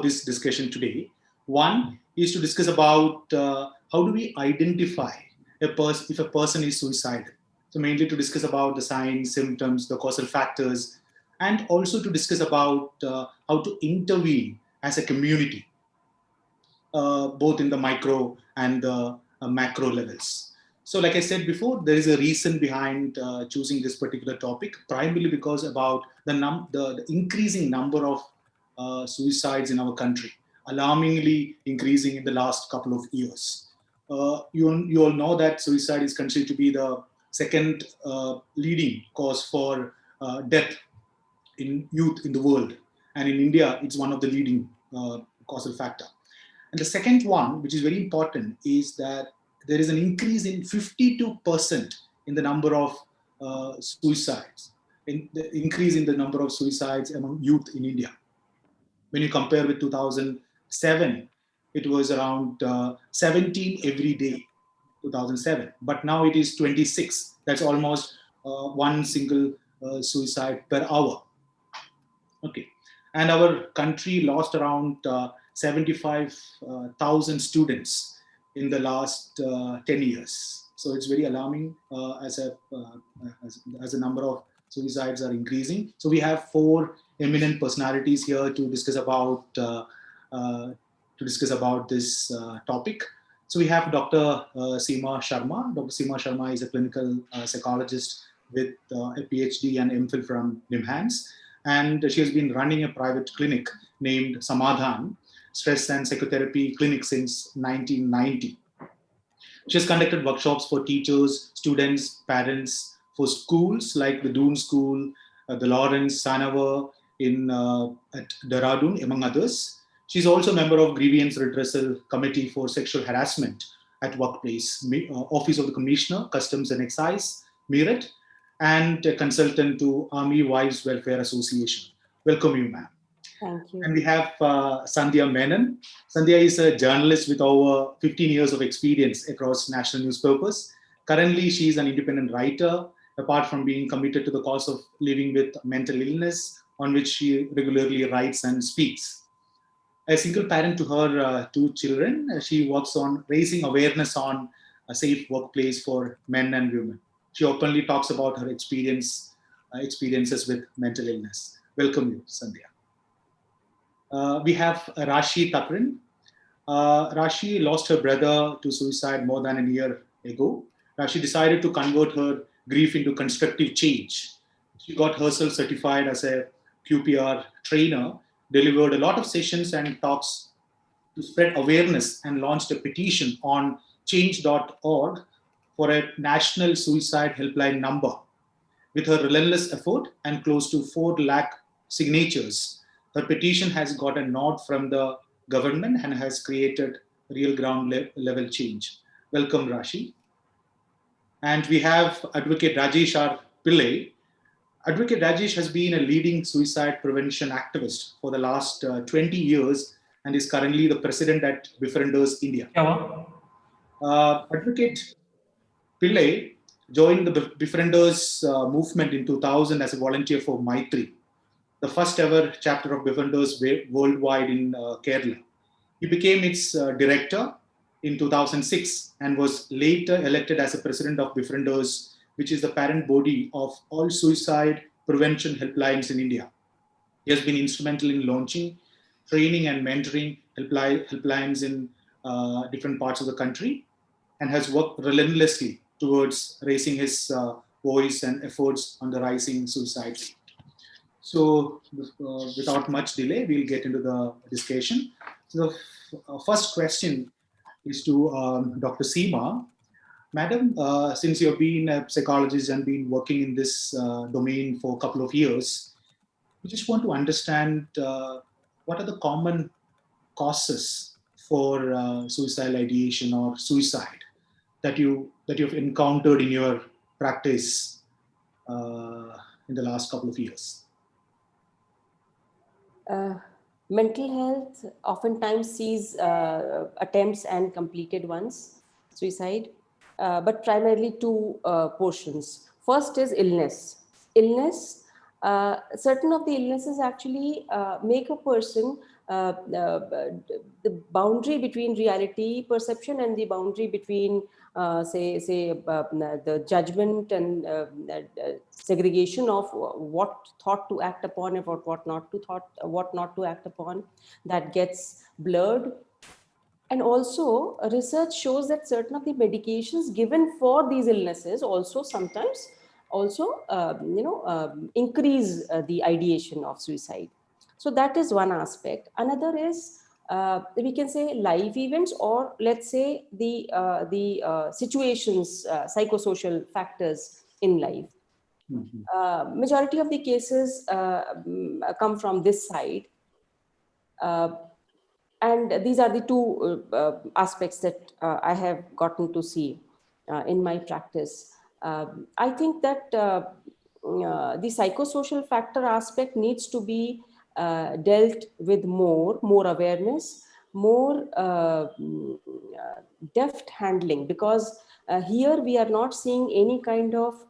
this discussion today. One is to discuss about how do we identify if a person is suicidal. So mainly to discuss about the signs, symptoms, the causal factors, and also to discuss about how to intervene as a community, both in the micro and the macro levels. So, like I said before, there is a reason behind choosing this particular topic, primarily because about the increasing number of suicides in our country, alarmingly increasing in the last couple of years. You all know that suicide is considered to be the second leading cause for death in youth in the world, and in India, it's one of the leading causal factor. And the second one, which is very important, is that there is an increase in 52% in the number of suicides, in the increase in the number of suicides among youth in India. When you compare with 2007, it was around 17 every day, 2007. But now it is 26. That's almost one single suicide per hour. Okay. And our country lost around 75,000 students in the last 10 years. So it's very alarming as a number of suicides are increasing. So we have four eminent personalities here to discuss about this topic. So we have Dr. Seema Sharma. Dr. Seema Sharma is a clinical psychologist with a PhD and MPhil from NIMHANS. And she has been running a private clinic named Samadhan, Stress and Psychotherapy Clinic, since 1990. She has conducted workshops for teachers, students, parents, for schools like the Doon School, the Lawrence, Sanavar at Dehradun, among others. She's also a member of Grievance Redressal Committee for Sexual Harassment at Workplace, Office of the Commissioner, Customs and Excise, Meerut, and a consultant to Army Wives Welfare Association. Welcome you, ma'am. Thank you. And we have Sandhya Menon. Sandhya is a journalist with over 15 years of experience across national newspapers. Currently, she is an independent writer, apart from being committed to the cause of living with mental illness, on which she regularly writes and speaks. A single parent to her two children, she works on raising awareness on a safe workplace for men and women. She openly talks about her experiences with mental illness. Welcome you, Sandhya. We have Rashi Takrin. Rashi lost her brother to suicide more than a year ago. Rashi decided to convert her grief into constructive change. She got herself certified as a QPR trainer, delivered a lot of sessions and talks to spread awareness, and launched a petition on change.org for a national suicide helpline number. With her relentless effort and close to 4 lakh signatures, her petition has got a nod from the government and has created real ground level change. Welcome, Rashi. And we have Advocate Rajesh R. Pillai. Advocate Rajesh has been a leading suicide prevention activist for the last 20 years and is currently the president at Befrienders India. Advocate Pillai joined the Befrienders movement in 2000 as a volunteer for Maitri, the first ever chapter of Befrienders worldwide in Kerala. He became its director in 2006 and was later elected as a president of Befrienders, which is the parent body of all suicide prevention helplines in India. He has been instrumental in launching, training and mentoring helplines in different parts of the country, and has worked relentlessly towards raising his voice and efforts on the rising suicide rate. So without much delay, we'll get into the discussion. So the first question is to Dr. Seema. Madam, since you've been a psychologist and been working in this domain for a couple of years, we just want to understand what are the common causes for suicidal ideation or suicide that you've encountered in your practice in the last couple of years? Mental health oftentimes sees attempts and completed ones, suicide, but primarily two portions. First is illness. Illness, certain of the illnesses actually make a person the boundary between reality perception and the boundary between the judgment and segregation of what thought to act upon and what not to act upon, that gets blurred. And also research shows that certain of the medications given for these illnesses also sometimes also increase the ideation of suicide. So that is one aspect. Another is we can say life events, or let's say the situations, psychosocial factors in life. Majority of the cases come from this side. And these are the two aspects that I have gotten to see in my practice. I think that the psychosocial factor aspect needs to be dealt with more awareness, more deft handling, because here we are not seeing any kind of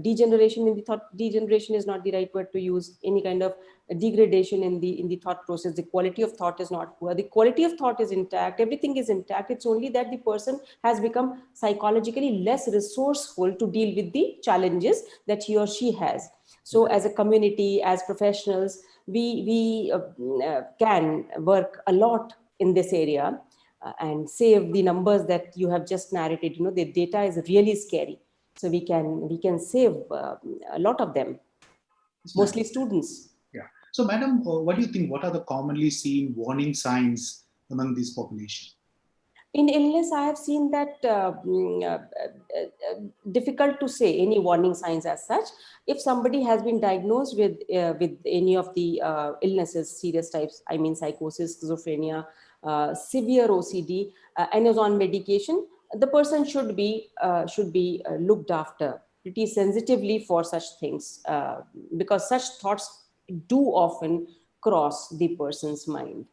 degeneration in the thought. Degeneration is not the right word to use. Any kind of degradation in the thought process. The quality of thought is not poor. The quality of thought is intact. Everything is intact. It's only that the person has become psychologically less resourceful to deal with the challenges that he or she has. So as a community, as professionals, we can work a lot in this area and save the numbers that you have just narrated. The data is really scary. So we can save a lot of them, mostly students. Yeah. So, madam, what do you think? What are the commonly seen warning signs among this population? In illness, I have seen that difficult to say any warning signs as such. If somebody has been diagnosed with any of the illnesses, serious types, I mean psychosis, schizophrenia, severe OCD, and is on medication, the person should be looked after pretty sensitively for such things, because such thoughts do often cross the person's mind.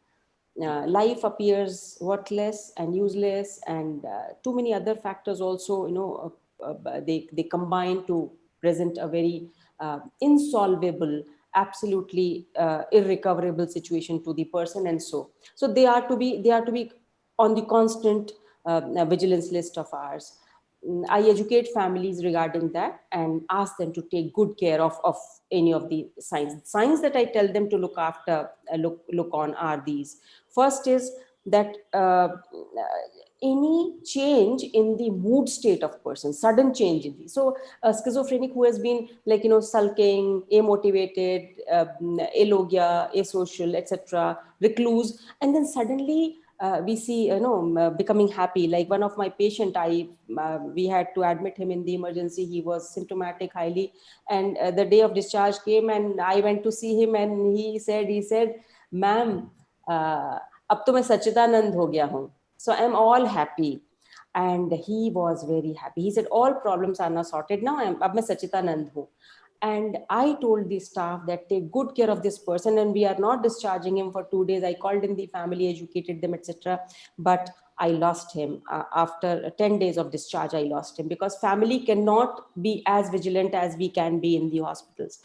Life appears worthless and useless, and too many other factors also, they combine to present a very insolvable, absolutely irrecoverable situation to the person. And so they are to be on the constant vigilance list of ours. I educate families regarding that and ask them to take good care of any of the signs. Signs that I tell them to look after, look on are these. First is that any change in the mood state of person, sudden change in the, so a schizophrenic who has been like, sulking, amotivated, alogia, asocial, etc., recluse, and then suddenly we see becoming happy. Like one of my patient, we had to admit him in the emergency. He was symptomatic highly, and the day of discharge came and I went to see him, and he said, ma'am, अब तो मैं सच्चिदानंद हो गया हूँ, so I'm all happy. And he was very happy. He said all problems are now sorted now, अब मैं सच्चिदानंद हूँ. And I told the staff that take good care of this person, and we are not discharging him for 2 days. I called in the family, educated them, etc. But I lost him after 10 days of discharge. I lost him because family cannot be as vigilant as we can be in the hospitals.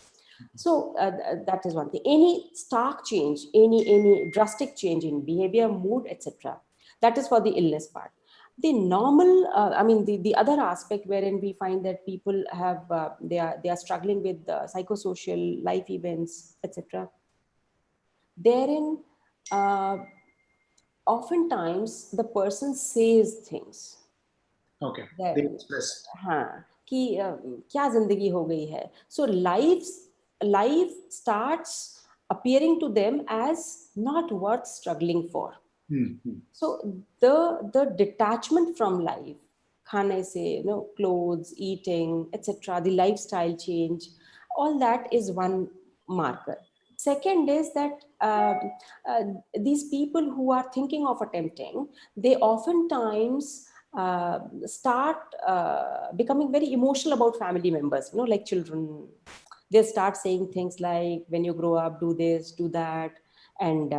So that is one thing. Any stark change, any drastic change in behavior, mood, etc. That is for the illness part. The normal, the other aspect wherein we find that people have, they are struggling with psychosocial life events, etc. Therein, oftentimes the person says things. Okay. That, They express. हाँ, कि क्या जिंदगी हो गई है. So life starts appearing to them as not worth struggling for. So the detachment from life, khane se, clothes, eating, etc., the lifestyle change, all that is one marker. Second is that these people who are thinking of attempting, they oftentimes start becoming very emotional about family members, like children. They start saying things like, when you grow up, do this, do that, and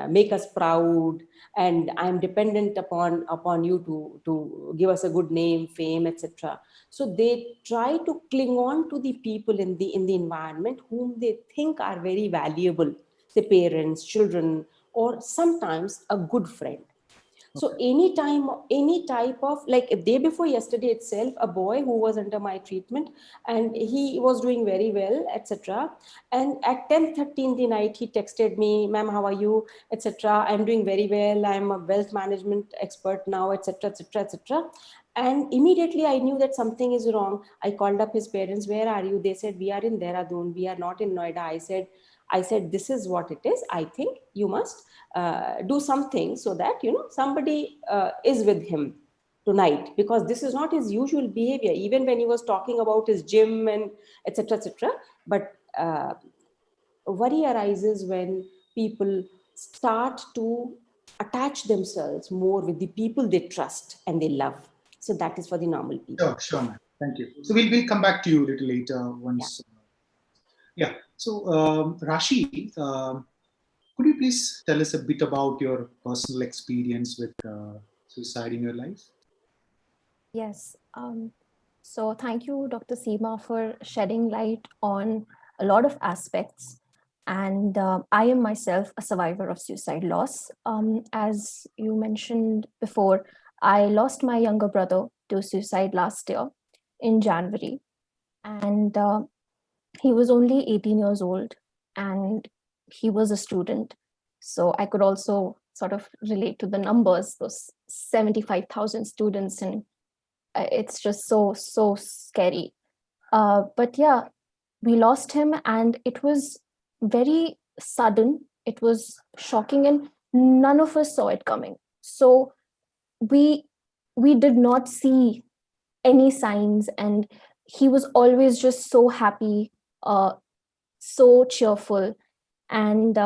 make us proud, and I'm dependent upon you to give us a good name, fame, etc. So they try to cling on to the people in the environment whom they think are very valuable. say parents, children, or sometimes a good friend. So any type of, like day before yesterday itself, a boy who was under my treatment and he was doing very well, etc. And at 10:30 in the night, he texted me, "Ma'am, how are you, etc. I'm doing very well. I'm a wealth management expert now, etc., etc., etc." And immediately I knew that something is wrong. I called up his parents. "Where are you?" They said, "We are in Dehradun. We are not in Noida." I said, "This is what it is. I think you must do something so that somebody is with him tonight, because this is not his usual behavior, even when he was talking about his gym and etc., etc." But worry arises when people start to attach themselves more with the people they trust and they love. So that is for the normal people. Sure, ma'am. Thank you. So we'll come back to you a little later Yeah. once. Yeah. So Rashi, could you please tell us a bit about your personal experience with suicide in your life? Yes. So thank you, Dr. Seema, for shedding light on a lot of aspects. And I am myself a survivor of suicide loss. As you mentioned before, I lost my younger brother to suicide last year in January. And he was only 18 years old and he was a student. So I could also sort of relate to the numbers, those 75,000 students, and it's just so scary. But yeah, we lost him and it was very sudden. It was shocking and none of us saw it coming. So we we did not see any signs, and he was always just so happy, uh, so cheerful. And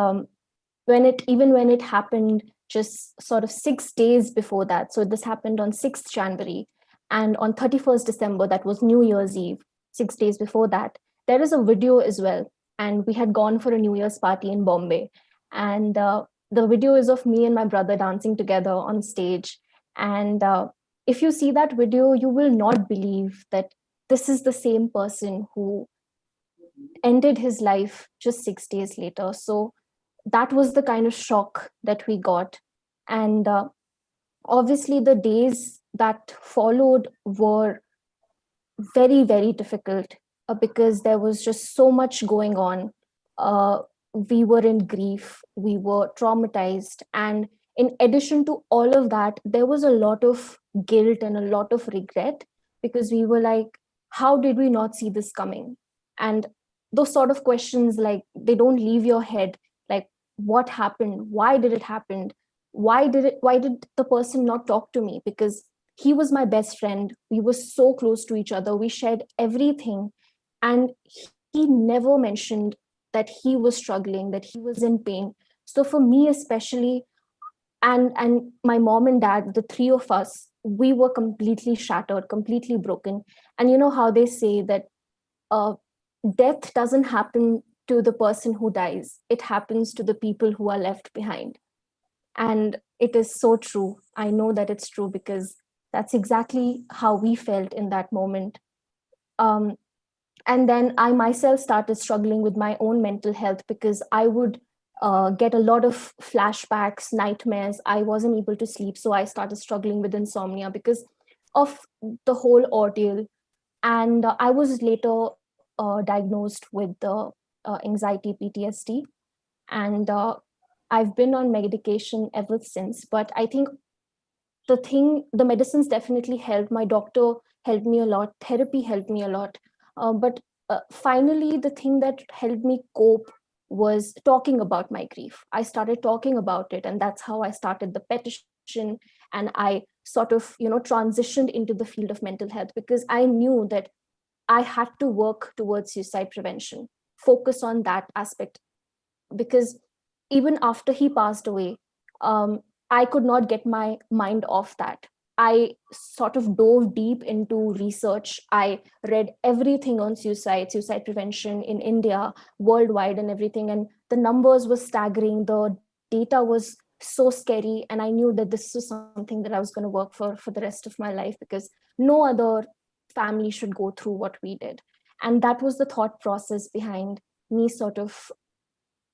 when it happened just sort of 6 days before that, so this happened on 6th January, and on 31st December, that was New Year's Eve, 6 days before that, there is a video as well. And we had gone for a New Year's party in Bombay, and the video is of me and my brother dancing together on stage. And if you see that video, you will not believe that this is the same person who ended his life just 6 days later. So that was the kind of shock that we got. And obviously, the days that followed were very, very difficult because there was just so much going on. Uh, we were in grief, we were traumatized. And in addition to all of that, there was a lot of guilt and a lot of regret because we were like, how did we not see this coming? And those sort of questions, like, they don't leave your head. Like, what happened? Why did it happen? Why did the person not talk to me? Because he was my best friend. We were so close to each other. We shared everything. And he never mentioned that he was struggling, that he was in pain. So for me, especially, and my mom and dad, the three of us, we were completely shattered, completely broken. And you know how they say that uh, death doesn't happen to the person who dies, it happens to the people who are left behind. And it is so true. I know that it's true because that's exactly how we felt in that moment. Um, and then I myself started struggling with my own mental health because I would get a lot of flashbacks, nightmares. I wasn't able to sleep. So I started struggling with insomnia because of the whole ordeal. And I was later diagnosed with anxiety PTSD. And I've been on medication ever since. But I think the medicines definitely helped. My doctor helped me a lot. Therapy helped me a lot. But finally, the thing that helped me cope was talking about my grief. I started talking about it, and that's how I started the petition. And I sort of, transitioned into the field of mental health because I knew that I had to work towards suicide prevention, focus on that aspect, because even after he passed away, um, I could not get my mind off that. I sort of dove deep into research. I read everything on suicide prevention in India, worldwide, and everything. And the numbers were staggering. The data was so scary. And I knew that this was something that I was going to work for the rest of my life because no other family should go through what we did. And that was the thought process behind me sort of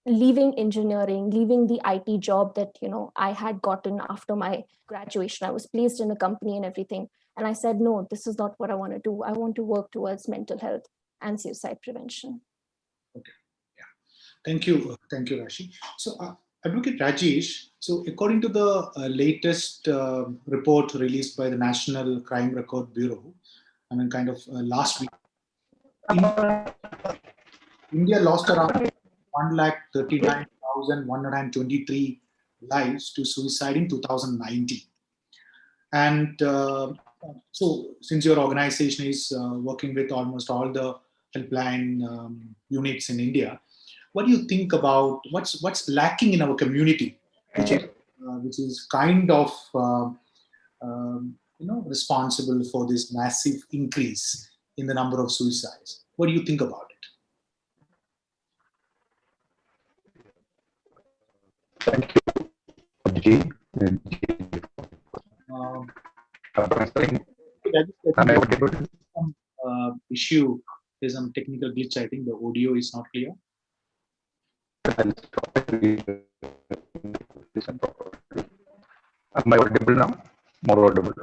leaving engineering, leaving the IT job that, I had gotten after my graduation. I was placed in a company and everything. And I said, no, this is not what I want to do. I want to work towards mental health and suicide prevention. Okay. Yeah. Thank you. Thank you, Rashi. So, Advocate Rajesh, so according to the latest report released by the National Crime Record Bureau, last week, India lost around 139,123 lives to suicide in 2019. And so, since your organization is working with almost all the helpline units in India, what do you think about what's lacking in our community, which is kind of responsible for this massive increase in the number of suicides? What do you think about it? Thank you, Ji. Am I audible? Some issue. There's some technical glitch. I think the audio is not clear. Am I audible now? More audible. I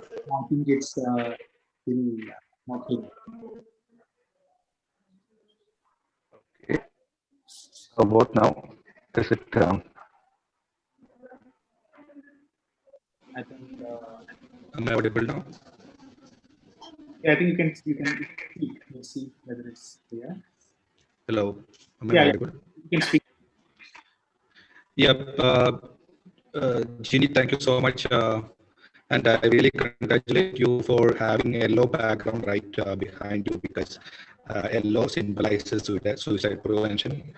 think it's still not clear. Okay. How about now? Is it? I think. Am I audible now? Yeah, I think you can speak. Let's see whether it's clear. Hello. Am I audible? You can speak. Yep. Jeannie, thank you so much. And I really congratulate you for having a yellow background right behind you, because yellow symbolizes suicide prevention.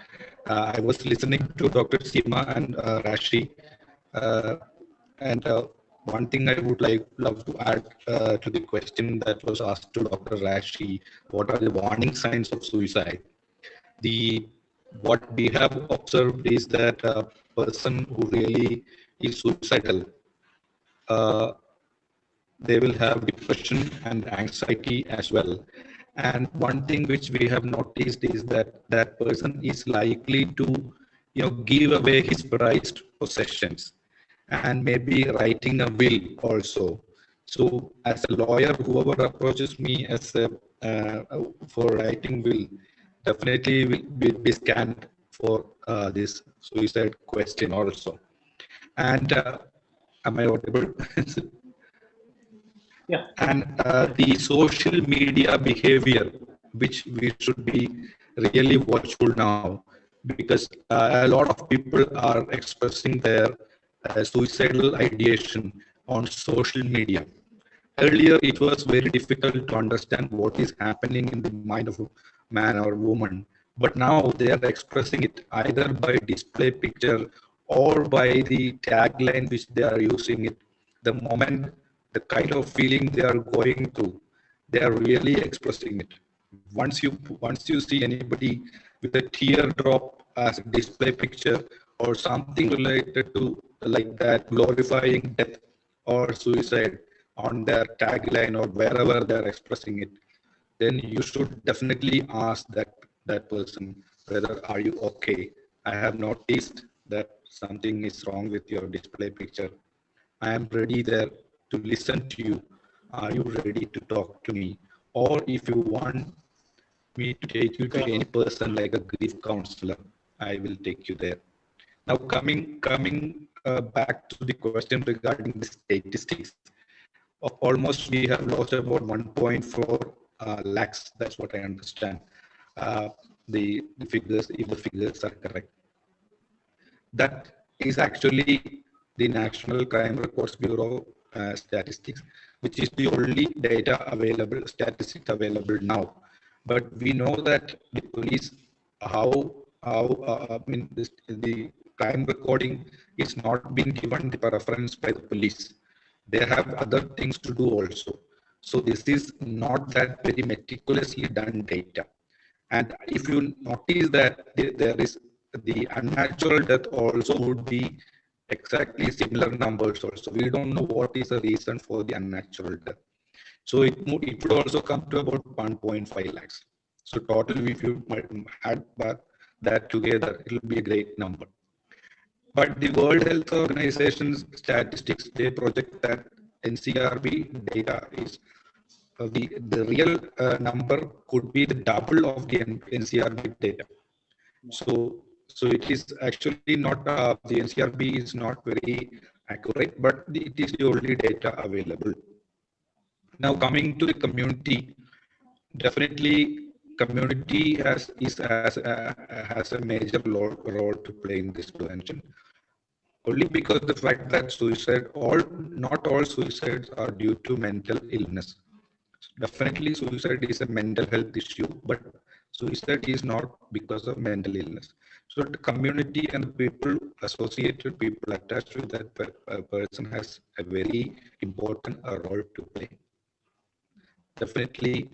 I was listening to Dr. Seema and Rashi, and one thing I would love to add to the question that was asked to Dr. Rashi: what are the warning signs of suicide? What we have observed is that a person who really is suicidal, they will have depression and anxiety as well. And one thing which we have noticed is that that person is likely to, give away his prized possessions, and maybe writing a will also. So, as a lawyer, whoever approaches me as for writing will definitely will be scanned for this suicide question also. And am I audible? Yeah. And the social media behavior, which we should be really watchful now, because a lot of people are expressing their suicidal ideation on social media. Earlier, it was very difficult to understand what is happening in the mind of a man or woman, but now they are expressing it either by display picture or by the tagline which they are using it. The moment, the kind of feeling they are going through, they are really expressing it. Once you see anybody with a teardrop as a display picture or something related to like that, glorifying death or suicide on their tagline or wherever they're expressing it, then you should definitely ask that person whether are you okay. I have noticed that something is wrong with your display picture. I am ready there to listen to you. Are you ready to talk to me? Or if you want me to take you to any person like a grief counselor, I will take you there. Now coming back to the question regarding the statistics, almost we have lost about 1.4 lakhs. That's what I understand. The figures, if the figures are correct, that is actually the National Crime Records Bureau statistics, which is the only data available, statistics available now. But we know that the police, the crime recording is not being given the preference by the police. They have other things to do also. So this is not that very meticulously done data. And if you notice that there is the unnatural death also would be exactly similar numbers also. We don't know what is the reason for the unnatural death. So it would also come to about 1.5 lakhs. So total, if you add back that together, it will be a great number. But the World Health Organization's statistics, they project that NCRB data is the real number could be the double of the NCRB data. So it is actually not, the NCRB is not very accurate, but it is the only data available. Now coming to the community, definitely community has a major role to play in this prevention. Only because the fact that not all suicides are due to mental illness. Definitely suicide is a mental health issue, but suicide is not because of mental illness. So the community and the people associated, people attached with that person has a very important role to play. Definitely,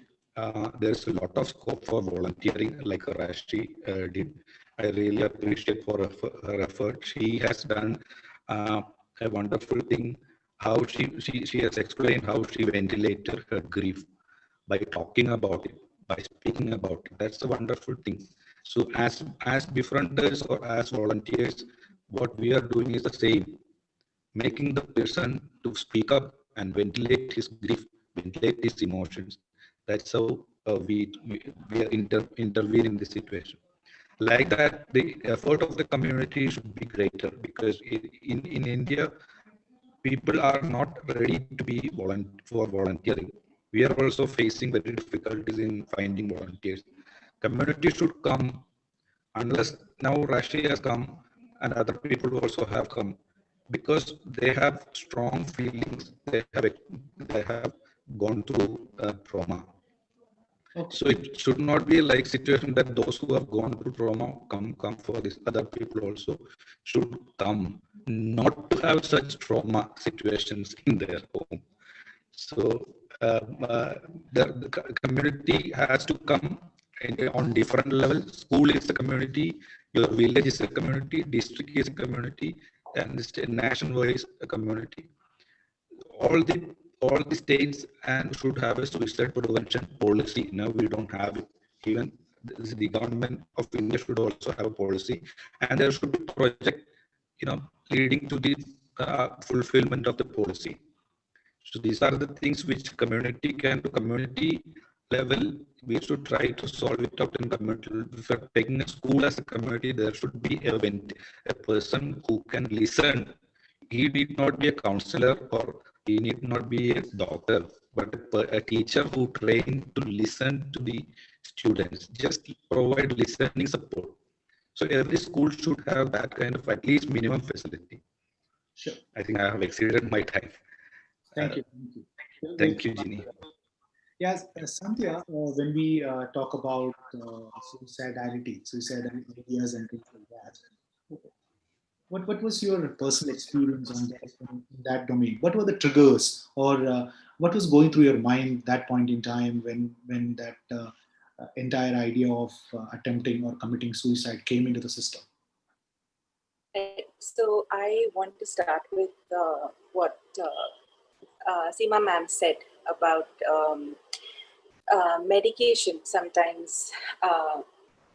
there's a lot of scope for volunteering, like Rashi did. I really appreciate for her effort. She has done a wonderful thing. How she has explained how she ventilated her grief by talking about it, by speaking about it. That's a wonderful thing. So as befrienders or as volunteers, what we are doing is the same, making the person to speak up and ventilate his grief, ventilate his emotions. That's how we are intervene in this situation. Like that, the effort of the community should be greater, because in India, people are not ready to be for volunteering. We are also facing very difficulties in finding volunteers. Community should come, unless now Russia has come and other people also have come, because they have strong feelings, they have gone through trauma. Okay. So it should not be like situation that those who have gone through trauma come for this. Other people also should come, not to have such trauma situations in their home. So the community has to come on different levels. School is a community, your village is a community, district is a community, and the nationwide is a community. All the states and should have a suicide prevention policy. Now we don't have it. Even the government of India should also have a policy, and there should be project, leading to the fulfillment of the policy. So these are the things which community can do. Community level, we should try to solve it out in community. If you're taking a school as a community, there should be a person who can listen. He need not be a counselor or he need not be a doctor, but a teacher who trained to listen to the students, just provide listening support. So every school should have that kind of at least minimum facility. Sure. I think I have exceeded my time. Thank you. Thank you, Ginny. Yes, Sandhya, when we talk about suicidality, suicide ideas and things like that, what was your personal experience on that, in that domain? What were the triggers, or what was going through your mind that point in time when that entire idea of attempting or committing suicide came into the system? So I want to start with what Seema ma'am said about medication sometimes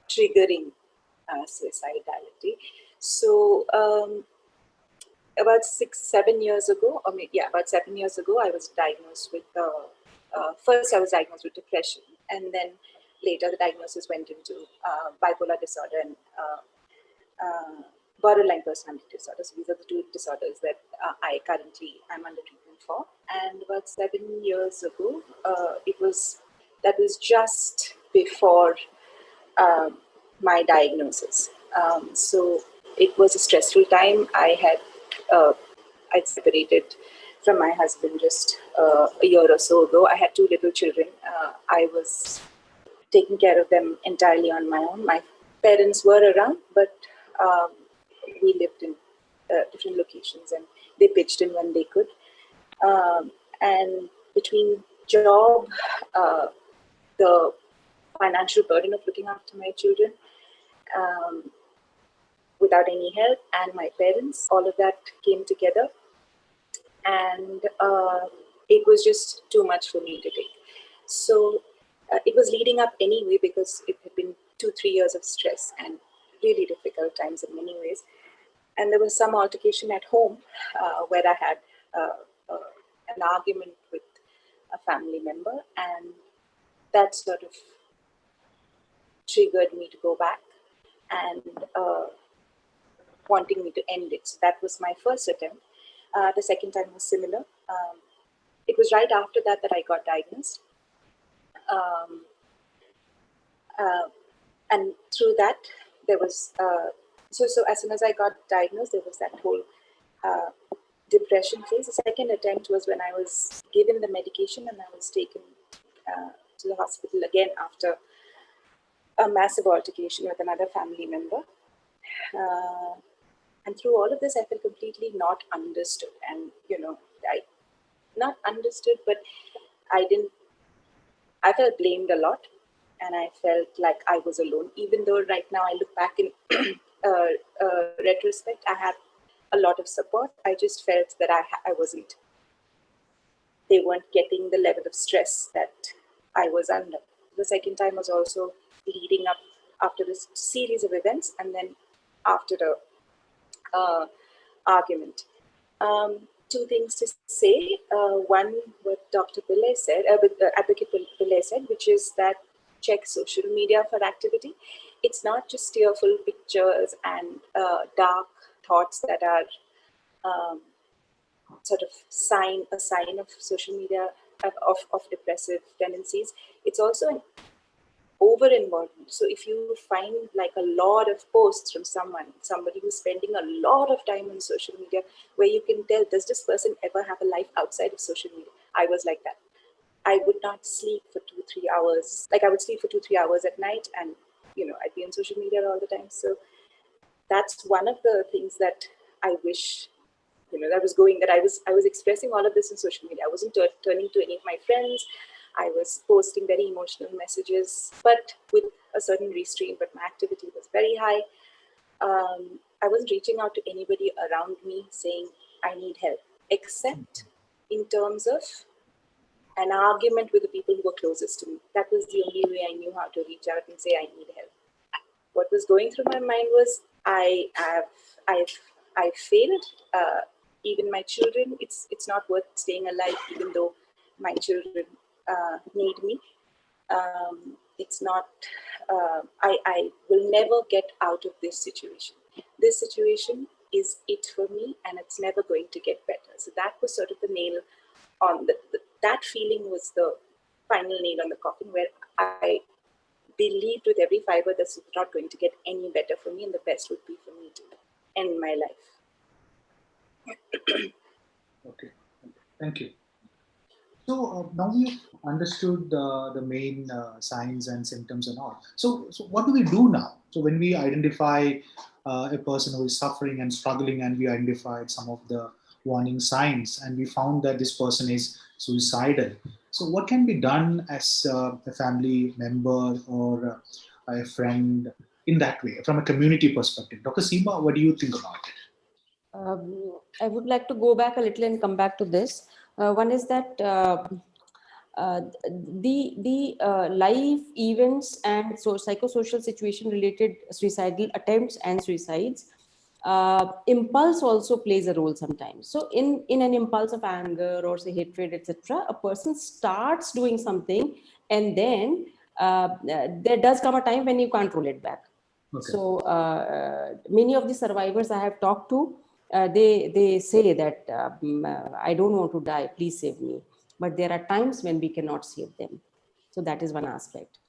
triggering suicidality. So about 6-7 years ago, about 7 years ago, I was diagnosed with first I was diagnosed with depression, and then later the diagnosis went into bipolar disorder and borderline personality disorder. So these are the two disorders that I currently am under treatment for. And about 7 years ago, that was just before my diagnosis. So it was a stressful time. I'd separated from my husband just a year or so ago. I had 2 little children. I was taking care of them entirely on my own. My parents were around, but we lived in different locations, and they pitched in when they could. And between job, the financial burden of looking after my children without any help, and my parents, all of that came together, and it was just too much for me to take. So it was leading up anyway, because it had been 2-3 years of stress, and really difficult times in many ways. And there was some altercation at home where I had an argument with a family member, and that sort of triggered me to go back and wanting me to end it. So that was my first attempt. The second time was similar. It was right after that I got diagnosed. And through that, there was, so as soon as I got diagnosed, there was that whole depression phase. The second attempt was when I was given the medication and I was taken to the hospital again after a massive altercation with another family member. And through all of this, I felt completely not understood. And, I not understood, but I felt blamed a lot. And I felt like I was alone, even though right now I look back in retrospect, I had a lot of support. I just felt that I wasn't. They weren't getting the level of stress that I was under. The second time was also leading up after this series of events, and then after the argument. Two things to say. One, what Dr. Pillai said, Advocate Pillai said, which is that check social media for activity. It's not just tearful pictures and dark thoughts that are sort of a sign of social media, of depressive tendencies. It's also an over involvement. So if you find like a lot of posts from somebody who's spending a lot of time on social media, where you can tell, does this person ever have a life outside of social media? I was like that. I would not sleep for 2-3 hours. Like I would sleep for 2-3 hours at night, and I'd be on social media all the time. So that's one of the things that I wish I was expressing all of this in social media. I wasn't turning to any of my friends. I was posting very emotional messages, but with a certain restraint, but my activity was very high. I wasn't reaching out to anybody around me saying I need help, except in terms of an argument with the people who were closest to me. That was the only way I knew how to reach out and say I need help. What was going through my mind was I failed. Even my children, it's not worth staying alive, even though my children need me. It's not. I will never get out of this situation. This situation is it for me, and it's never going to get better. So that was sort of the nail on that feeling was the final nail on the coffin, where I believed with every fiber that it's not going to get any better for me, and the best would be for me to end my life. Okay, thank you. So now we've understood the main signs and symptoms and all. So what do we do now? So when we identify a person who is suffering and struggling, and we identified some of the warning signs, and we found that this person is suicidal. So what can be done as a family member or a friend in that way, from a community perspective? Dr. Seema, what do you think about it? I would like to go back a little and come back to this. One is that the life events and psychosocial situation related suicidal attempts and suicides, impulse also plays a role sometimes. So in an impulse of anger or say hatred, etc., a person starts doing something, and then there does come a time when you can't roll it back. Okay. So many of the survivors I have talked to, they say that I don't want to die, please save me. But there are times when we cannot save them. So that is one aspect.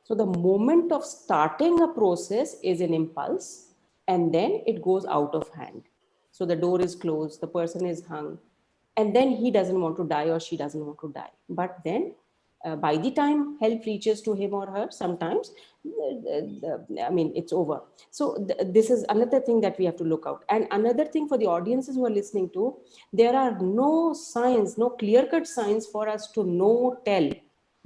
So the moment of starting a process is an impulse, and then it goes out of hand. So the door is closed, the person is hung, and then he doesn't want to die or she doesn't want to die. But then by the time help reaches to him or her, sometimes, it's over. So this is another thing that we have to look out. And another thing for the audiences who are listening to, there are no signs, no clear-cut signs for us to tell.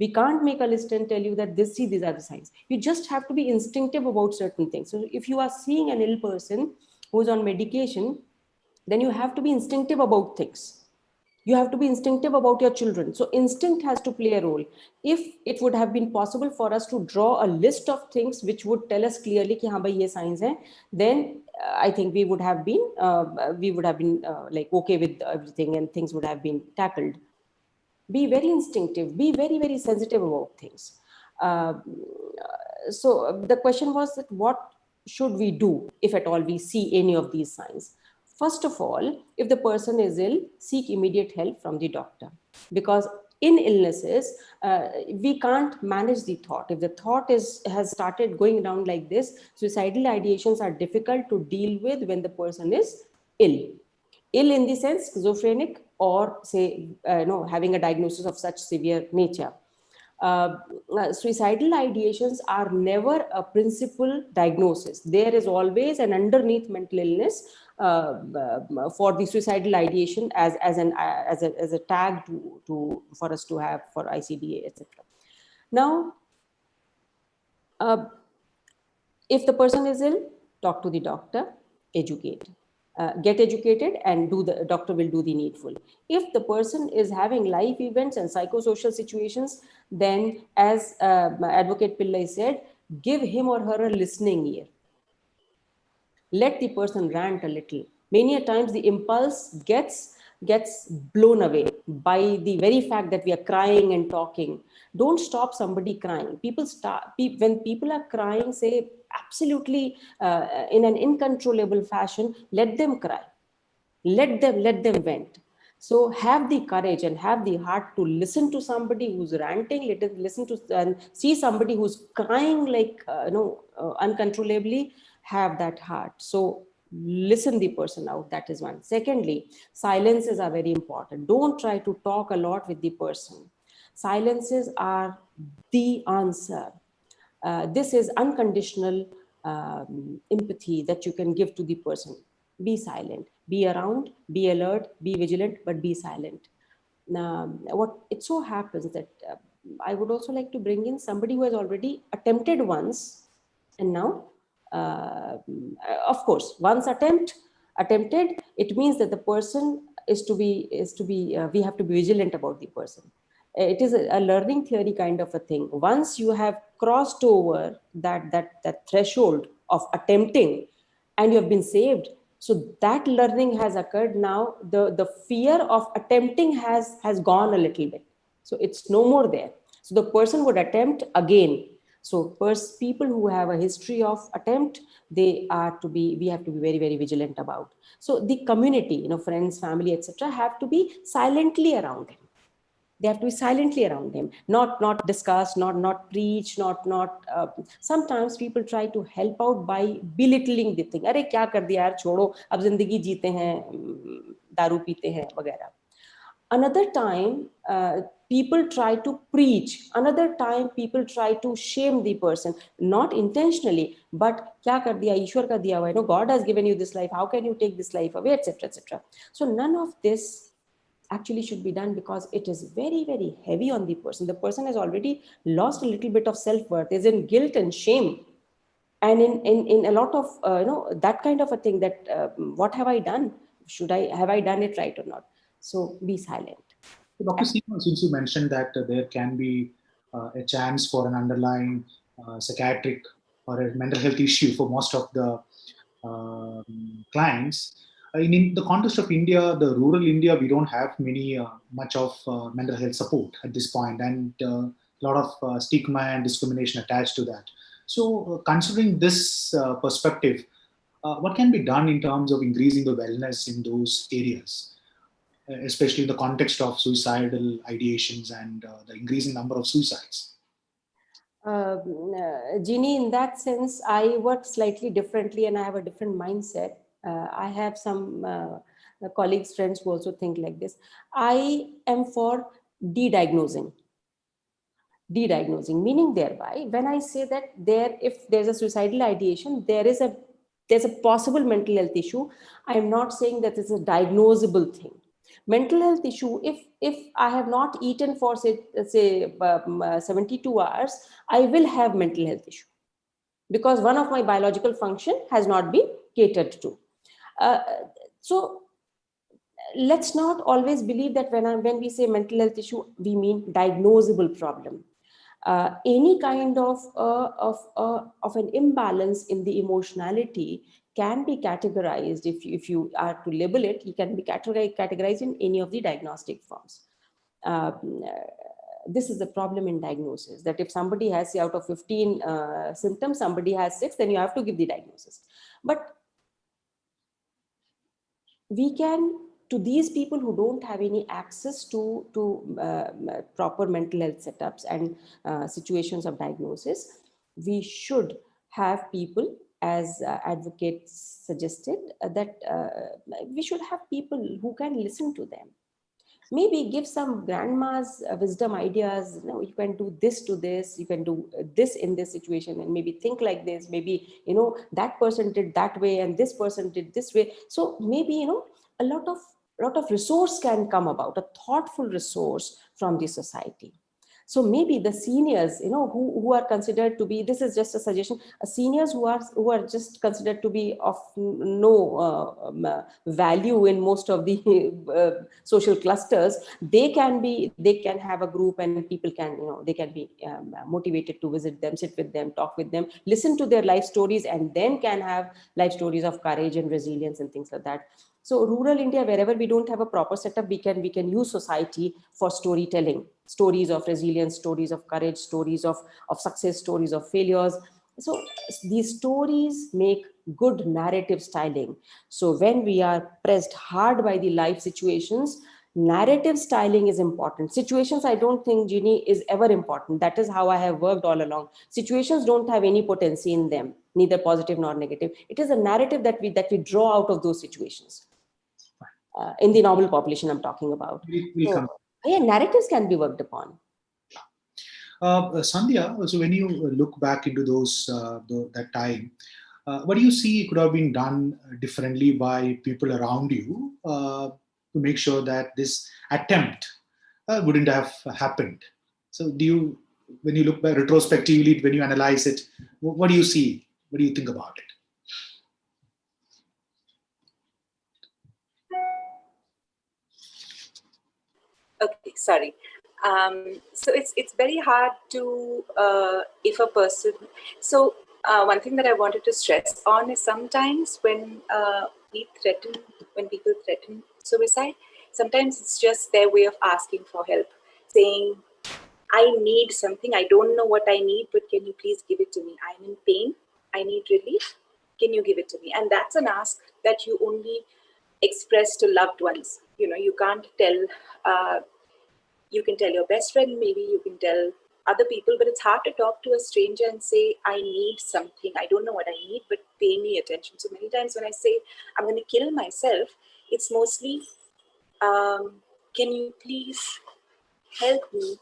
We can't make a list and tell you that these are the signs. You just have to be instinctive about certain things. So if you are seeing an ill person who's on medication, then you have to be instinctive about things. You have to be instinctive about your children. So instinct has to play a role. If it would have been possible for us to draw a list of things which would tell us clearly कि हाँ भाई ये signs हैं, then I think we would have been like okay with everything and things would have been tackled. Be very instinctive, be very, very sensitive about things. So the question was that what should we do if at all we see any of these signs? First of all, if the person is ill, seek immediate help from the doctor, because in illnesses, we can't manage the thought. If the thought has started going around like this, suicidal ideations are difficult to deal with when the person is ill. Ill in the sense schizophrenic or say, having a diagnosis of such severe nature. Suicidal ideations are never a principal diagnosis. There is always an underneath mental illness for the suicidal ideation as a tag for us to have for ICDA, etc. Now, if the person is ill, talk to the doctor, educate. Get educated and the doctor will do the needful. If the person is having life events and psychosocial situations, then as Advocate Pillai said, give him or her a listening ear. Let the person rant a little. Many a times the impulse gets blown away by the very fact that we are crying and talking. Don't stop somebody crying. When people are crying, say absolutely in an uncontrollable fashion, let them cry. Let them vent. So have the courage and have the heart to listen to somebody who's ranting, listen to and see somebody who's crying like uncontrollably. Have that heart. So listen the person out. That is one. Secondly, silences are very important. Don't try to talk a lot with the person. Silences are the answer. This is unconditional empathy that you can give to the person. Be silent, be around, be alert, be vigilant, but be silent. Now, what it so happens that I would also like to bring in somebody who has already attempted once, and now, of course, once attempted, it means that the person is to be. We have to be vigilant about the person. It is a learning theory kind of a thing. Once you have crossed over that threshold of attempting, and you have been saved, so that learning has occurred. Now the fear of attempting has gone a little bit, so it's no more there. So the person would attempt again. So first, people who have a history of attempt, we have to be very, very vigilant about. So the community, friends, family, etc., have to be silently around him. They have to be silently around him, not discuss, not preach, not. Sometimes people try to help out by belittling the thing. अरे क्या कर दिया यार, छोड़ो, अब जिंदगी जीते हैं, दारू पीते हैं वगैरह. Another time, people try to preach. Another time, people try to shame the person, not intentionally, but क्या कर दिया, ईश्वर का दिया हुआ है, God has given you this life. How can you take this life away, etc., etc. So none of this actually should be done, because it is very, very heavy on the person. The person has already lost a little bit of self-worth, is in guilt and shame, and in a lot of that kind of a thing, that what have I done? Have I done it right or not? So be silent. Dr. Seema, since you mentioned that there can be a chance for an underlying psychiatric or a mental health issue for most of the clients, in the context of India, the rural India, we don't have much of mental health support at this point, and a lot of stigma and discrimination attached to that. So considering this perspective, what can be done in terms of increasing the wellness in those areas, especially in the context of suicidal ideations and the increasing number of suicides? Jeannie, in that sense, I work slightly differently and I have a different mindset. I have some colleagues, friends who also think like this. I am for de-diagnosing, meaning thereby, when I say that if there's a suicidal ideation, there's a possible mental health issue, I am not saying that it's a diagnosable thing. Mental health issue, if I have not eaten for say 72 hours, I will have mental health issue, because one of my biological function has not been catered to. So let's not always believe that when we say mental health issue, we mean diagnosable problem. Any kind of an imbalance in the emotionality can be categorized, if you are to label it, it can be categorized in any of the diagnostic forms. This is the problem in diagnosis, that if somebody has, say, out of 15 symptoms, somebody has 6, then you have to give the diagnosis. But we can, to these people who don't have any access to proper mental health setups and situations of diagnosis, we should have people, as advocates suggested, that we should have people who can listen to them. Maybe give some grandma's wisdom ideas. You can do this to this, you can do this in this situation, and maybe think like this. Maybe, that person did that way and this person did this way. So maybe, a lot of resource can come about, a thoughtful resource from the society. So maybe the seniors, who are considered to be, this is just a suggestion, seniors who are just considered to be of no value in most of the social clusters, they can have a group, and people can, they can be motivated to visit them, sit with them, talk with them, listen to their life stories, and then can have life stories of courage and resilience and things like that. So rural India, wherever we don't have a proper setup, we can use society for storytelling, stories of resilience, stories of courage, stories of success, stories of failures. So these stories make good narrative styling. So when we are pressed hard by the life situations, narrative styling is important. Situations, I don't think, Ginny, is ever important. That is how I have worked all along. Situations don't have any potency in them, neither positive nor negative. It is a narrative that we draw out of those situations. In the normal population I'm talking about. So, yeah, narratives can be worked upon. Sandhya, so when you look back into that time, what do you see could have been done differently by people around you to make sure that this attempt wouldn't have happened? So when you look back retrospectively, when you analyze it, what do you see? What do you think about it? Okay, sorry. So it's very hard to, if a person, so one thing that I wanted to stress on is sometimes when people threaten suicide, sometimes it's just their way of asking for help, saying, I need something, I don't know what I need, but can you please give it to me? I'm in pain, I need relief, can you give it to me? And that's an ask that you only express to loved ones. You can't tell, you can tell your best friend, maybe you can tell other people, but it's hard to talk to a stranger and say, I need something, I don't know what I need, but pay me attention. So many times when I say I'm going to kill myself, it's mostly, can you please help me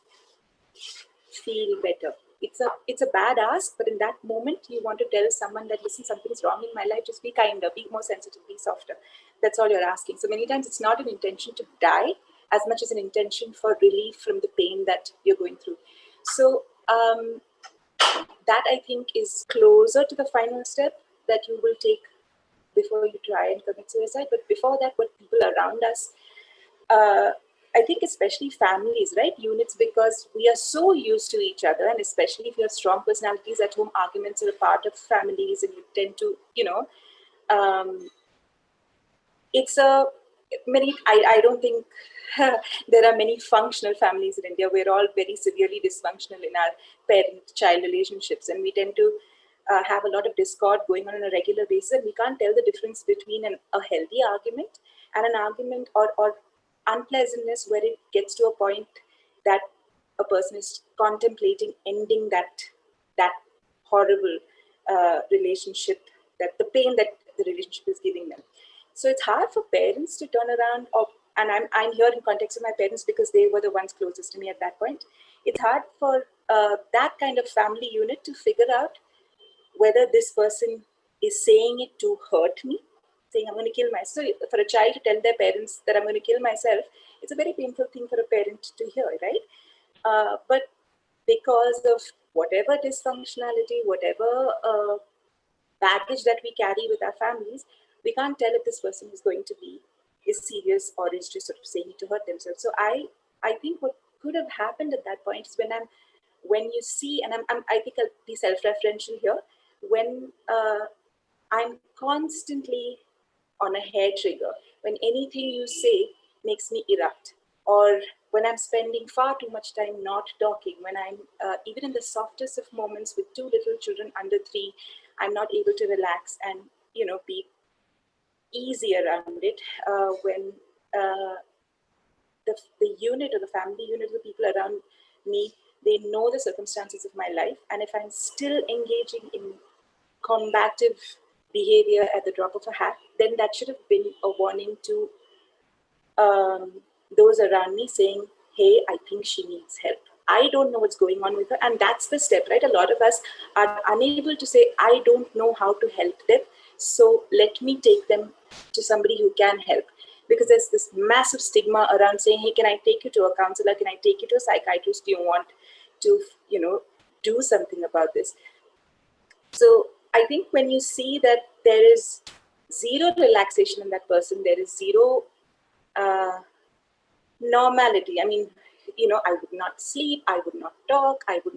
feel better? It's a bad ask, but in that moment you want to tell someone that, listen, something's wrong in my life, just be kinder, be more sensitive, be softer. That's all you're asking. So many times it's not an intention to die as much as an intention for relief from the pain that you're going through. So that, I think, is closer to the final step that you will take before you try and commit suicide. But before that, what people around us, I think especially families, right? Units, because we are so used to each other, and especially if you have strong personalities at home, arguments are a part of families, and you tend to, I don't think there are many functional families in India. We're all very severely dysfunctional in our parent-child relationships, and we tend to have a lot of discord going on a regular basis, and we can't tell the difference between a healthy argument and an argument or unpleasantness where it gets to a point that a person is contemplating ending that horrible relationship, that the pain that the relationship is giving them. So it's hard for parents to turn around, and I'm here in context of my parents because they were the ones closest to me at that point. It's hard for that kind of family unit to figure out whether this person is saying it to hurt me, saying I'm going to kill myself. So for a child to tell their parents that I'm going to kill myself, it's a very painful thing for a parent to hear, right? But because of whatever dysfunctionality, whatever baggage that we carry with our families, we can't tell if this person is going to be is serious or is just sort of saying it to hurt themselves. So I think what could have happened at that point is when you see, and I think I'll be self-referential here, when I'm constantly on a hair trigger, when anything you say makes me erupt, or when I'm spending far too much time not talking, when I'm even in the softest of moments with two little children under 3, I'm not able to relax and be easy around it. When the unit or the family unit, the people around me, they know the circumstances of my life, and if I'm still engaging in combative behavior at the drop of a hat, then that should have been a warning to those around me, saying, hey, I think she needs help. I don't know what's going on with her. And that's the step, right? A lot of us are unable to say, I don't know how to help them, so let me take them to somebody who can help. Because there's this massive stigma around saying, hey, can I take you to a counselor? Can I take you to a psychiatrist? Do you want to, do something about this? So I think when you see that there is zero relaxation in that person, there is zero normality. I mean, I would not sleep, I would not talk, I would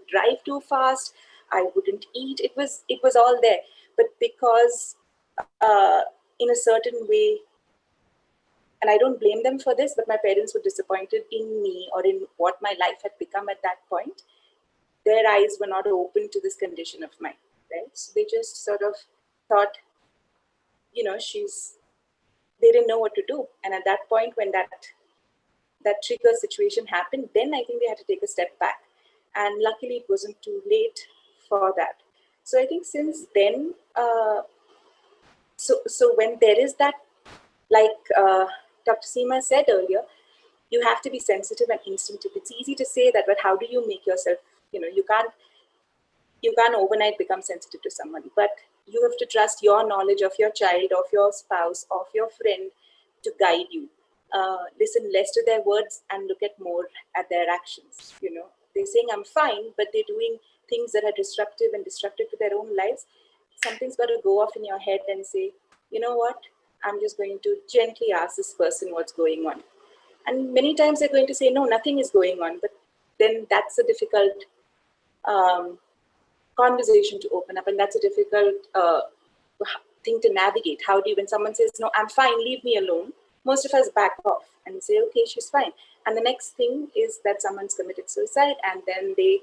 drive too fast, I wouldn't eat. It was all there. But because in a certain way, and I don't blame them for this, but my parents were disappointed in me or in what my life had become at that point, their eyes were not open to this condition of mine, right? So they just sort of thought, they didn't know what to do. And at that point, when that trigger situation happened, then I think they had to take a step back. And luckily, it wasn't too late for that. So I think since then, so when there is that, like Dr. Seema said earlier, you have to be sensitive and instinctive. It's easy to say that, but how do you make yourself, you can't overnight become sensitive to someone, but you have to trust your knowledge of your child, of your spouse, of your friend to guide you. Listen less to their words and look at more at their actions. They're saying I'm fine, but they're doing things that are destructive to their own lives. Something's got to go off in your head and say, you know what, I'm just going to gently ask this person what's going on. And many times they're going to say, no, nothing is going on. But then that's a difficult conversation to open up. And that's a difficult thing to navigate. How do you, when someone says, no, I'm fine, leave me alone, most of us back off and say, okay, she's fine. And the next thing is that someone's committed suicide, and then they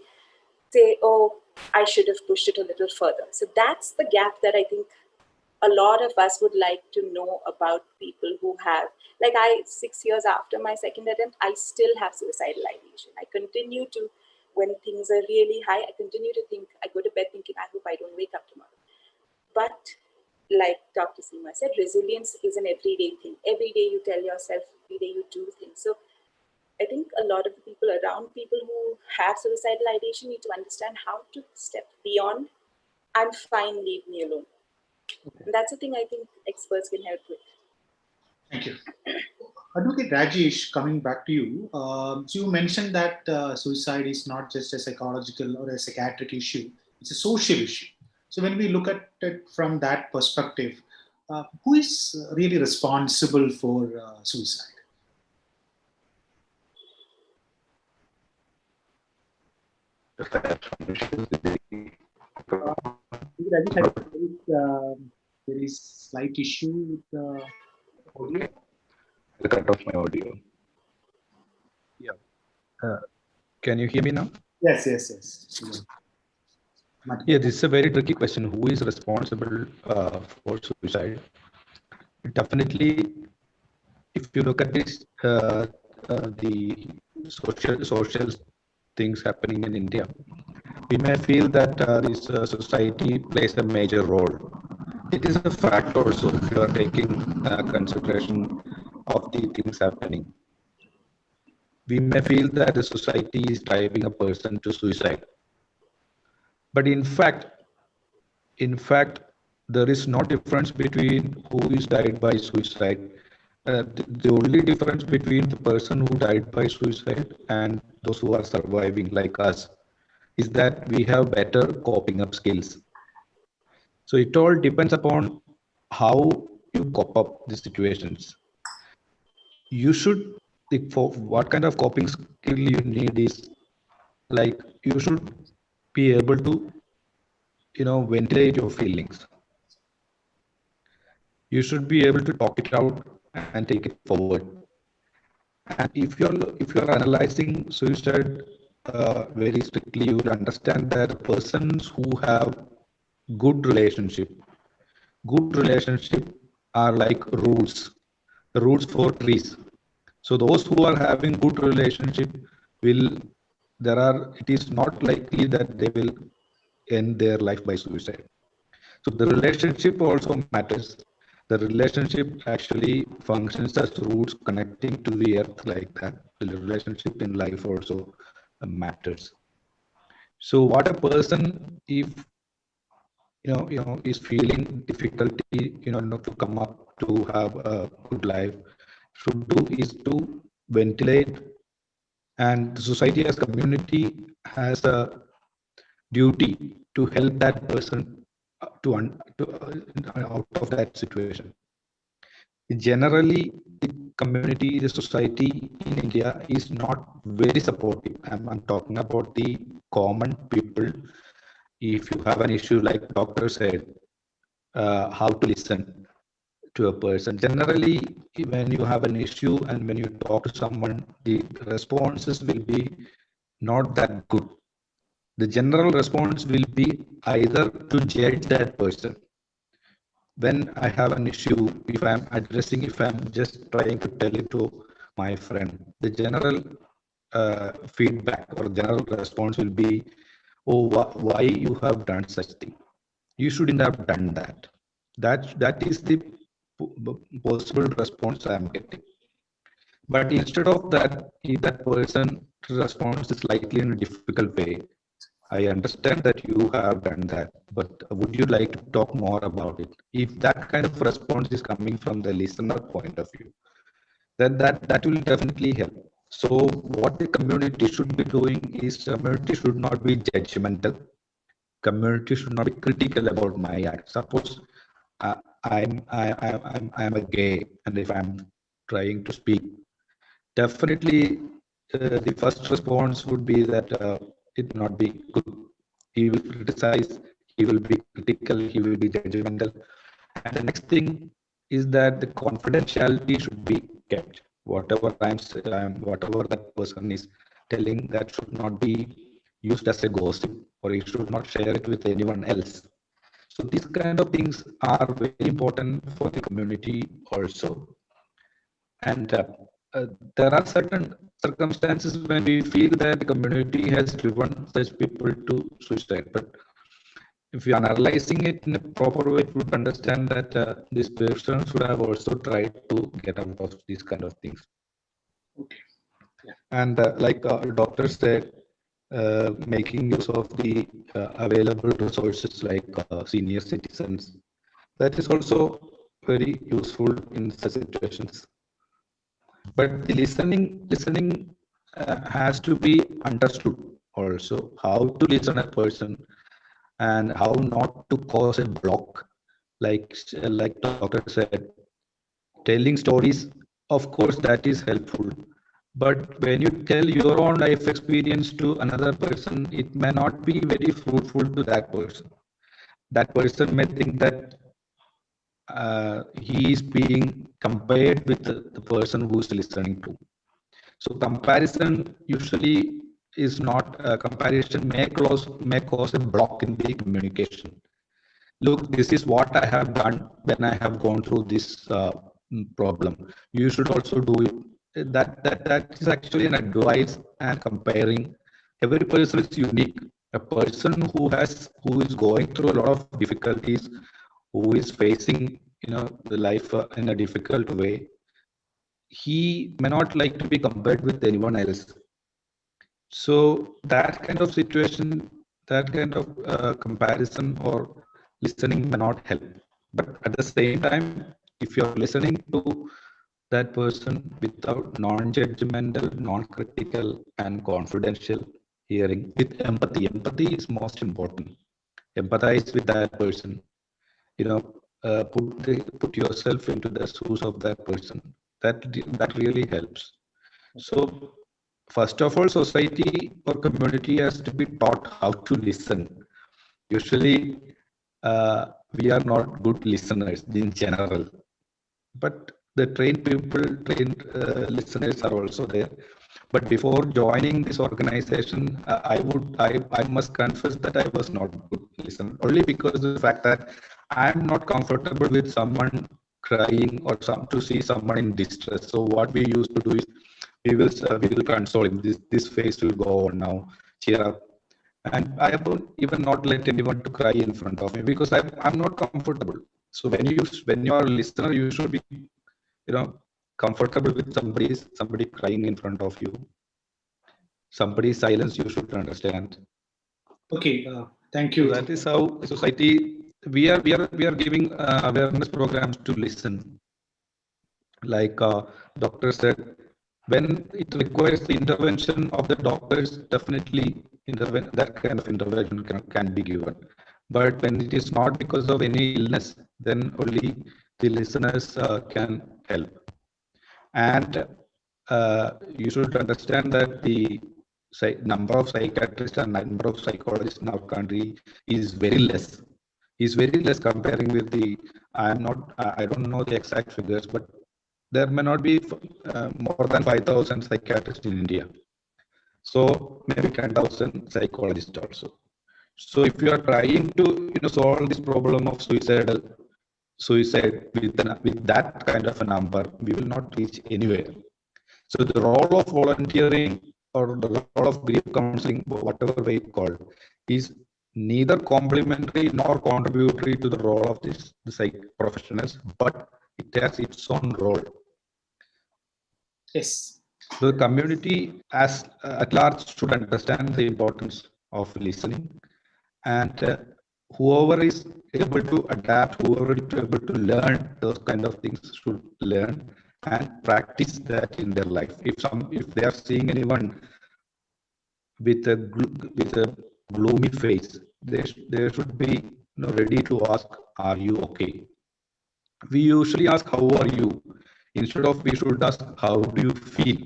say, oh, I should have pushed it a little further. So that's the gap that I think a lot of us would like to know about people who have, like 6 years after my second attempt, I still have suicidal ideation. I continue to, when things are really high, I continue to think, I go to bed thinking, I hope I don't wake up tomorrow. But like Dr. Seema said, resilience is an everyday thing. Every day you tell yourself, every day you do things. So I think a lot of the people around people who have suicidal ideation need to understand how to step beyond, I'm fine, leave me alone. Okay. And that's the thing I think experts can help with. Thank you. Advocate Rajesh, coming back to you, so you mentioned that suicide is not just a psychological or a psychiatric issue, it's a social issue. So when we look at it from that perspective, who is really responsible for suicide? There is slight issue with the audio. I'll cut off my audio. Yeah. Can you hear me now? Yes. Yeah, this is a very tricky question. Who is responsible for suicide? Definitely, if you look at this, the social things happening in India, we may feel that this society plays a major role. It is a fact also if you are taking consideration of the things happening. We may feel that the society is driving a person to suicide. But in fact, there is no difference between who is died by suicide. The only difference between the person who died by suicide and those who are surviving like us is that we have better coping up skills. So it all depends upon how you cope up the situations. you should, for what kind of coping skill you need is like you should be able to, ventilate your feelings. You should be able to talk it out and take it forward. And if you're analyzing suicide very strictly, you will understand that persons who have good relationship are like roots for trees. So those who are having good relationship will, it is not likely that they will end their life by suicide. So the relationship also matters. The relationship actually functions as roots connecting to the earth, like that. The relationship in life also matters. So what a person, if is feeling difficulty, not to come up to have a good life, should do is to ventilate, and the society as community has a duty to help that person out of that situation. Generally, the community, the society in India is not very supportive. I'm talking about the common people. If you have an issue, like doctor said, how to listen to a person. Generally, when you have an issue and when you talk to someone, the responses will be not that good. The general response will be either to judge that person. When I have an issue, if I'm just trying to tell it to my friend, the general feedback or general response will be, oh, why you have done such thing? You shouldn't have done that. That is the possible response I am getting. But instead of that, if that person responds slightly in a difficult way, I understand that you have done that, but would you like to talk more about it? If that kind of response is coming from the listener point of view, then that will definitely help. So what the community should be doing is, community should not be judgmental. Community should not be critical about my act. Suppose I'm a gay, and if I'm trying to speak, definitely the first response would be that it will not be good. He will criticize, he will be critical, he will be judgmental. And the next thing is that the confidentiality should be kept. Whatever that person is telling, that should not be used as a gossip, or he should not share it with anyone else. So these kind of things are very important for the community also. And there are certain circumstances when we feel that the community has driven such people to suicide. But if you are analyzing it in a proper way, you would understand that this person should have also tried to get out of these kind of things. Okay. Yeah. And like doctors said, making use of the available resources like senior citizens, that is also very useful in such situations. But the listening has to be understood also, how to listen a person and how not to cause a block. Like doctor said, telling stories, of course, that is helpful. But when you tell your own life experience to another person, it may not be very fruitful to that person. That person may think that he is being compared with the person who is listening to. So comparison usually is not, comparison may cause a block in the communication. Look, this is what I have done when I have gone through this problem. You should also do it. That is actually an advice and comparing. Every person is unique. A person who is going through a lot of difficulties, who is facing the life in a difficult way, he may not like to be compared with anyone else. So that kind of situation, that kind of comparison or listening may not help. But at the same time, if you're listening to that person without non-judgmental, non-critical, and confidential hearing with empathy, empathy is most important. Empathize with that person. Put yourself into the shoes of that person. That really helps. So first of all, society or community has to be taught how to listen. Usually, we are not good listeners in general, but the trained people, trained listeners are also there. But before joining this organization, I must confess that I was not good listener, only because of the fact that I'm not comfortable with someone crying or to see someone in distress. So what we used to do is we will console him. This phase will go on now. Cheer up. And I will even not let anyone to cry in front of me because I'm not comfortable. So when you are a listener, you should be comfortable with somebody crying in front of you. Somebody's silence you should understand. Okay, thank So you. that is how society we are giving awareness programs to listen. Like doctor said, when it requires the intervention of the doctors, definitely that kind of intervention can be given. But when it is not because of any illness, then only the listeners can help. And you should understand that the number of psychiatrists and number of psychologists in our country is very less. Is very less comparing with the. I don't know the exact figures, but there may not be more than 5,000 psychiatrists in India. So maybe 10,000 psychologists also. So if you are trying to solve this problem of suicide with that kind of a number, we will not reach anywhere. So the role of volunteering or the role of grief counseling, whatever way it's called, is neither complementary nor contributory to the role of the psych professionals, but it has its own role. Yes. So the community as at large should understand the importance of listening, and whoever is able to adapt, whoever is able to learn those kind of things should learn and practice that in their life. If they are seeing anyone with a gloomy face, they should be ready to ask, "Are you okay?" We usually ask, "How are you?" Instead of we should ask, "How do you feel?"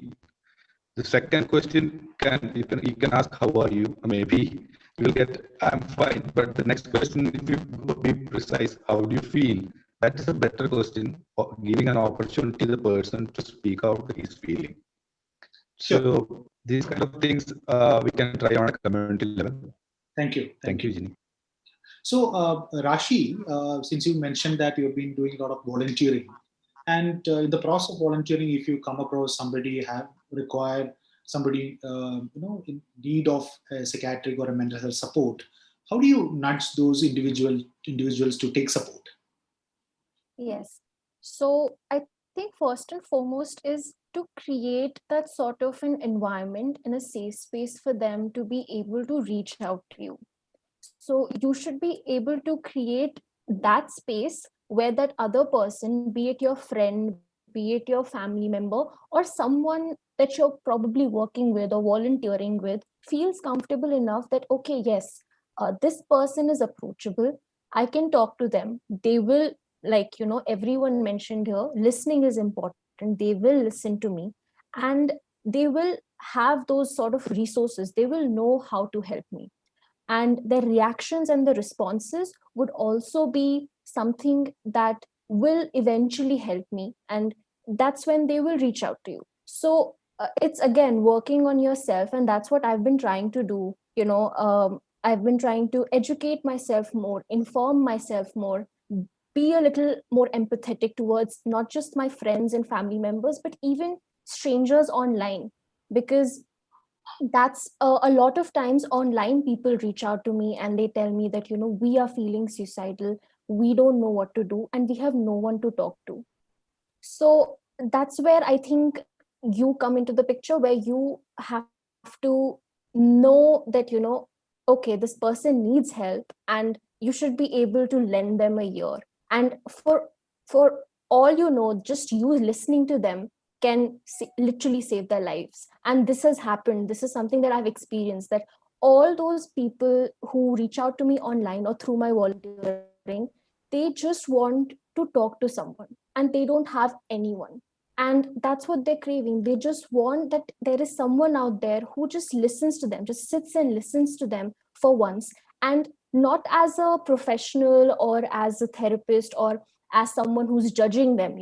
The second question you can ask, "How are you?" Maybe you'll get, "I'm fine." But the next question, if you be precise, "How do you feel?" That is a better question, giving an opportunity to the person to speak out his feeling. Sure. So these kind of things we can try on a community level. Thank you. Thank you, Ginny. So, Rashi, since you mentioned that you've been doing a lot of volunteering, and in the process of volunteering, if you come across somebody have required somebody in need of psychiatric or a mental health support, how do you nudge those individuals to take support? Yes. So I think first and foremost is to create that sort of an environment in a safe space for them to be able to reach out to you. So you should be able to create that space where that other person, be it your friend, be it your family member, or someone that you're probably working with or volunteering with, feels comfortable enough that, okay, yes, this person is approachable. I can talk to them. They will, like, everyone mentioned here, listening is important. They will listen to me, and they will have those sort of resources. They will know how to help me, and their reactions and the responses would also be something that will eventually help me, and that's when they will reach out to you. So it's again working on yourself, and that's what I've been trying to do. I've been trying to educate myself more, inform myself more, be a little more empathetic towards not just my friends and family members, but even strangers online, because that's a lot of times online people reach out to me and they tell me that, we are feeling suicidal, we don't know what to do, and we have no one to talk to. So that's where I think you come into the picture, where you have to know that, okay, this person needs help, and you should be able to lend them a ear. And for all you know, just you listening to them can literally save their lives. And this has happened. This is something that I've experienced, that all those people who reach out to me online or through my volunteering, they just want to talk to someone and they don't have anyone. And that's what they're craving. They just want that there is someone out there who just listens to them, just sits and listens to them for once, and not as a professional or as a therapist or as someone who's judging them,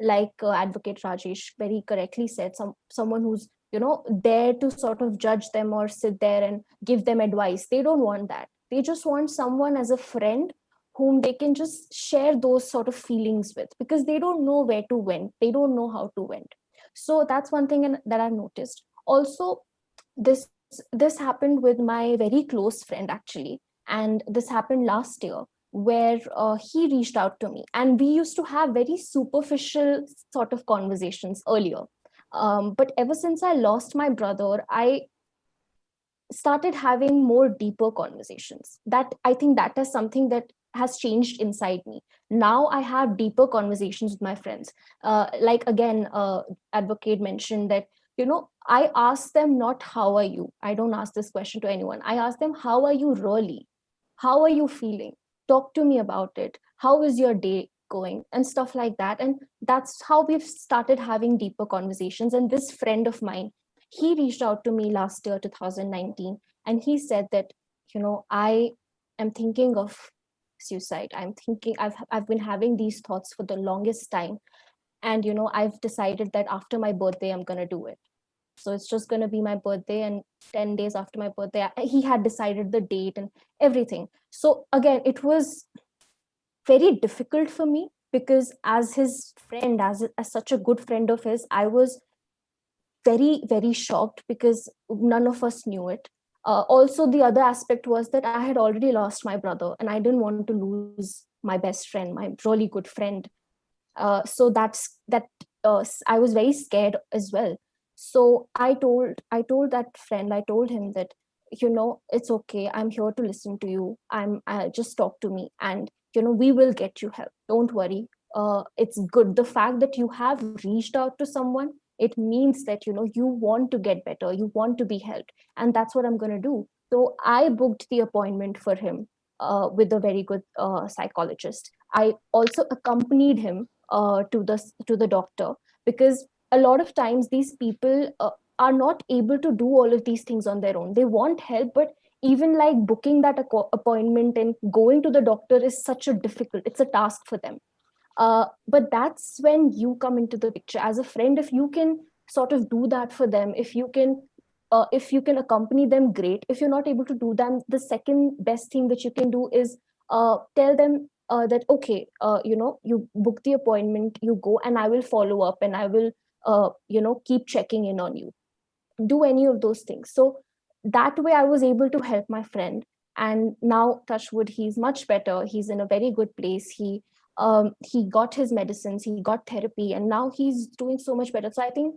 like Advocate Rajesh very correctly said, someone who's there to sort of judge them or sit there and give them advice. They don't want that. They just want someone as a friend whom they can just share those sort of feelings with, because they don't know where to vent, they don't know how to vent. So that's one thing that I've noticed. Also, this happened with my very close friend actually, and this happened last year, where he reached out to me, and we used to have very superficial sort of conversations earlier. But ever since I lost my brother, I started having more deeper conversations. That I think that is something that has changed inside me. Now I have deeper conversations with my friends. Like again, Advocate mentioned that, I ask them not how are you. I don't ask this question to anyone. I ask them, how are you really? How are you feeling? Talk to me about it. How is your day going? And stuff like that. And that's how we've started having deeper conversations. And this friend of mine, he reached out to me last year, 2019, and he said that, I am thinking of suicide. I've been having these thoughts for the longest time. And, I've decided that after my birthday, I'm going to do it. So it's just going to be my birthday, and 10 days after my birthday, he had decided the date and everything. So again, it was very difficult for me, because as his friend, as such a good friend of his, I was very, very shocked, because none of us knew it. Also, the other aspect was that I had already lost my brother, and I didn't want to lose my best friend, my really good friend. So I was very scared as well. So I told that friend, I told him that, it's okay. I'm here to listen to you. Just talk to me, and we will get you help. Don't worry. It's good. The fact that you have reached out to someone, it means that you want to get better, you want to be helped, and that's what I'm going to do. So I booked the appointment for him with a very good psychologist. I also accompanied him to the doctor, because a lot of times these people are not able to do all of these things on their own. They want help, but even like booking that appointment and going to the doctor is such a difficult, it's a task for them. But that's when you come into the picture as a friend. If you can sort of do that for them, if you can accompany them, great. If you're not able to do that, the second best thing that you can do is tell them that, okay, you book the appointment, you go, and I will follow up, and I will keep checking in on you. Do any of those things. So that way I was able to help my friend, and now, touchwood, he's much better. He's in a very good place. He got his medicines, he got therapy, and now he's doing so much better. So I think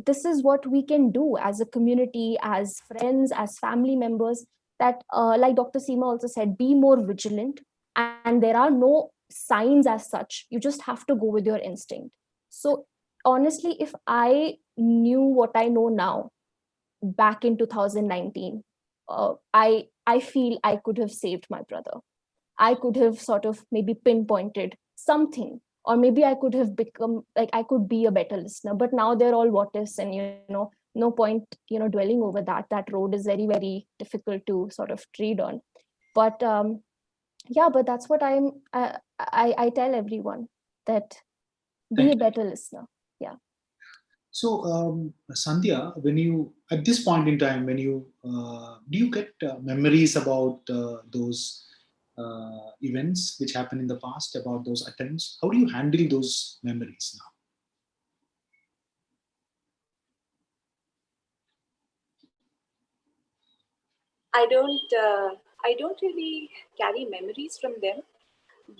this is what we can do as a community, as friends, as family members, that like Dr. Seema also said, be more vigilant. And there are no signs as such. You just have to go with your instinct. So honestly, if I knew what I know now back in 2019, I feel I could have saved my brother. I could have sort of maybe pinpointed something, or maybe I could have become, like, I could be a better listener. But now they're all what ifs, and no point dwelling over that. That road is very, very difficult to sort of tread on. But yeah, but that's what I tell everyone, that be Thank a you. better listener. Yeah. So, Sandhya, when you, at this point in time, when you, do you get memories about those events which happened in the past, about those attempts? How do you handle those memories now? I don't really carry memories from them,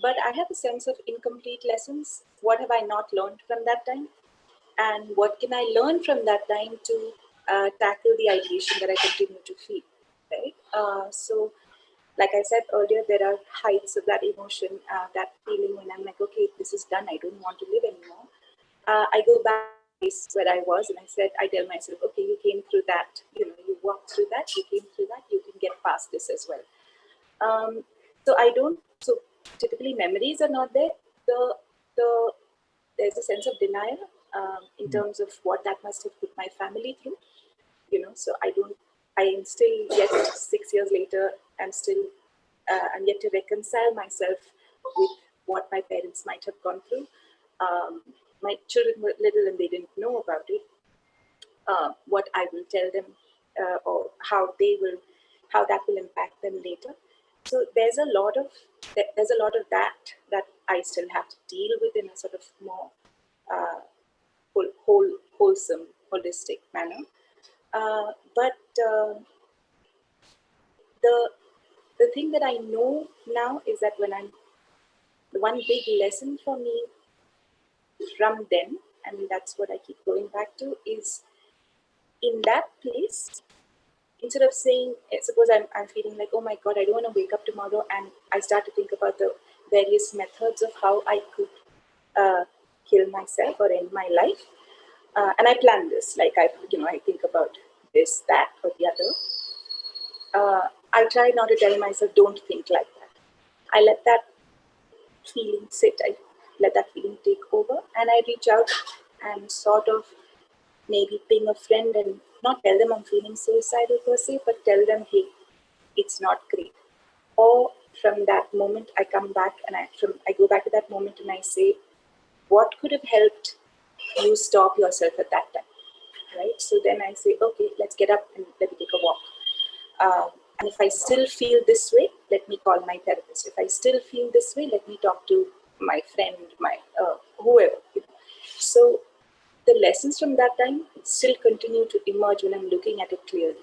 but I have a sense of incomplete lessons. What have I not learned from that time? And what can I learn from that time to tackle the ideation that I continue to feel, right? So, like I said earlier, there are heights of that emotion, that feeling when I'm like, okay, this is done, I don't want to live anymore. I go back to the place where I was, and I tell myself, okay, you came through that, you walked through that, you came through that, you can get past this as well. So typically memories are not there. There's a sense of denial. in terms of what that must have put my family through. So I am still yet 6 years later, I'm yet to reconcile myself with what my parents might have gone through. My children were little and they didn't know about it. What I will tell them, or how that will impact them later. So there's a lot of that I still have to deal with in a sort of more wholesome, holistic manner. But the thing that I know now is that the one big lesson for me from them, and that's what I keep going back to, is in that place, instead of saying, suppose I'm feeling like, oh my God, I don't want to wake up tomorrow, and I start to think about the various methods of how I could kill myself or end my life. And I plan this, like I think about this, that, or the other. I try not to tell myself, don't think like that. I let that feeling sit. I let that feeling take over, and I reach out and sort of maybe ping a friend and not tell them I'm feeling suicidal per se, but tell them, hey, it's not great. Or from that moment, I come back and I go back to that moment and I say, what could have helped you stop yourself at that time, right? So then I say, okay, let's get up and let me take a walk. And if I still feel this way, let me call my therapist. If I still feel this way, let me talk to my friend, my whoever. So the lessons from that time still continue to emerge when I'm looking at it clearly.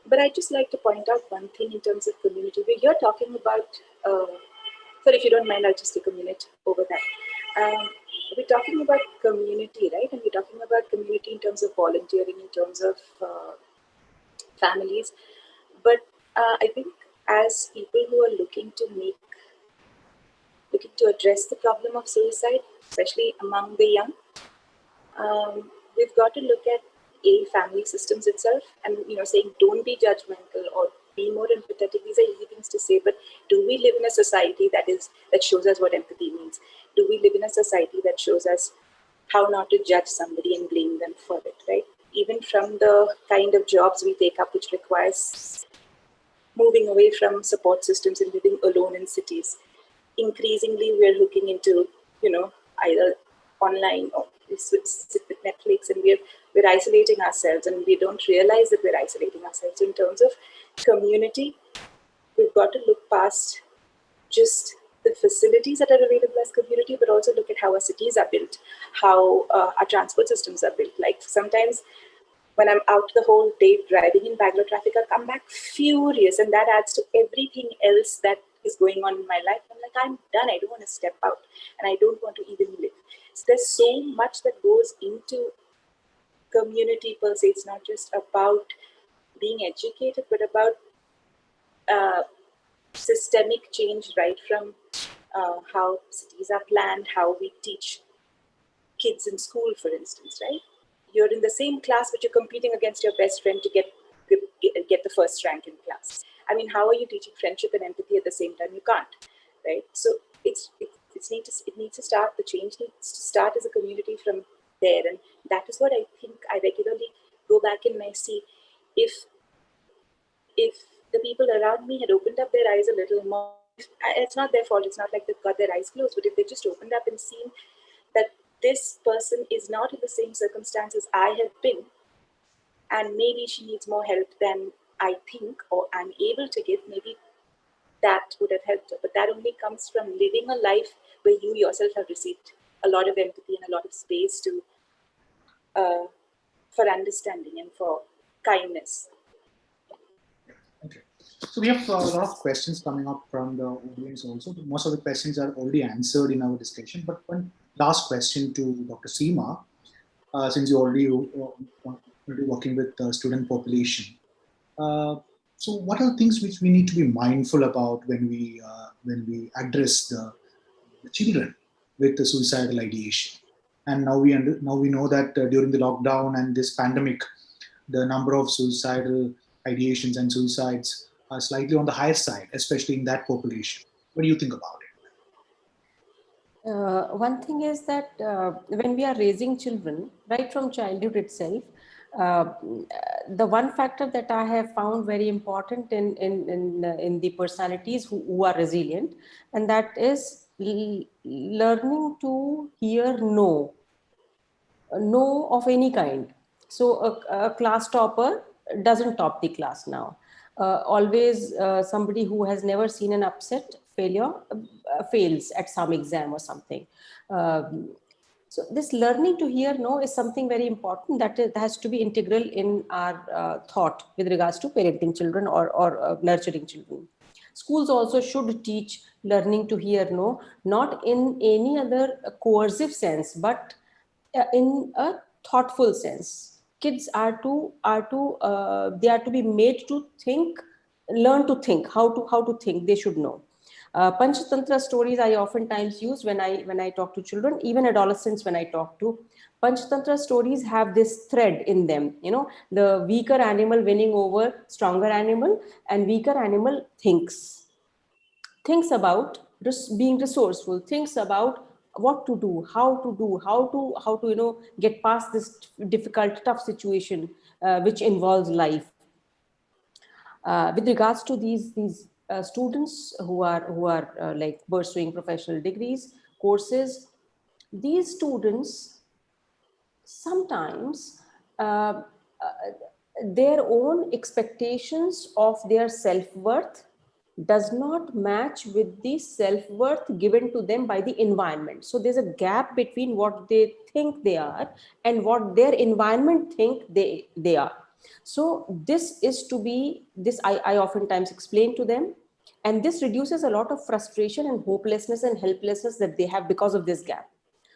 But I just like to point out one thing in terms of community. We're here talking about, sorry, if you don't mind, I'll just take a minute over that. We're talking about community, right? And we're talking about community in terms of volunteering, in terms of families. But I think as people who are looking to address the problem of suicide, especially among the young, we've got to look at family systems itself, and saying don't be judgmental or be more empathetic. These are easy things to say, but do we live in a society that shows us what empathy means? Do we live in a society that shows us how not to judge somebody and blame them for it, right? Even from the kind of jobs we take up, which requires moving away from support systems and living alone in cities. Increasingly, we're looking into, either online or we sit with Netflix, and we're isolating ourselves, and we don't realize that we're isolating ourselves. So in terms of community, we've got to look past just the facilities that are available as community, but also look at how our cities are built, how our transport systems are built. Like sometimes when I'm out the whole day driving in Bangalore traffic, I come back furious, and that adds to everything else that is going on in my life. I'm like, I'm done. I don't want to step out, and I don't want to even live. So there's so much that goes into community per se. It's not just about being educated, but about systemic change, right from how cities are planned, how we teach kids in school, for instance, right? You're in the same class, but you're competing against your best friend to get the first rank in class. I mean, how are you teaching friendship and empathy at the same time? You can't, right? So it needs to start. The change needs to start as a community from there, and that is what I think I regularly go back and I see. If the people around me had opened up their eyes a little more, it's not their fault. It's not like they've got their eyes closed, but if they just opened up and seen that this person is not in the same circumstances I have been, and maybe she needs more help than I think or I'm able to give, maybe that would have helped her. But that only comes from living a life where you yourself have received a lot of empathy and a lot of space for understanding and for kindness. Okay. So we have a lot of questions coming up from the audience also. Most of the questions are already answered in our discussion, but one last question to Dr. Seema, since you're already working with the student population. So what are the things which we need to be mindful about when we address the children with the suicidal ideation? And now we know that during the lockdown and this pandemic, the number of suicidal ideations and suicides are slightly on the higher side, especially in that population. What do you think about it? One thing is that when we are raising children, right from childhood itself, uh, the one factor that I have found very important in the personalities who are resilient, and that is learning to hear no, no of any kind. So a class topper doesn't top the class now. Always somebody who has never seen an upset failure fails at some exam or something. So this learning to hear no is something very important that has to be integral in our thought with regards to parenting children or nurturing children. Schools also should teach learning to hear no, not in any other coercive sense, but in a thoughtful sense. Kids they are to be made to think, learn to think, how to think. They should know. Panchatantra stories I oftentimes use when I talk to children, even adolescents when I talk to. Panchatantra stories have this thread in them, the weaker animal winning over stronger animal, and weaker animal thinks about being resourceful, thinks about what to do, how to get past this difficult, tough situation which involves life. With regards to these students who are like pursuing professional degrees, courses, these students sometimes their own expectations of their self-worth does not match with the self-worth given to them by the environment. So there's a gap between what they think they are and what their environment think they are. So this is to be, this I oftentimes explain to them, and this reduces a lot of frustration and hopelessness and helplessness that they have because of this gap.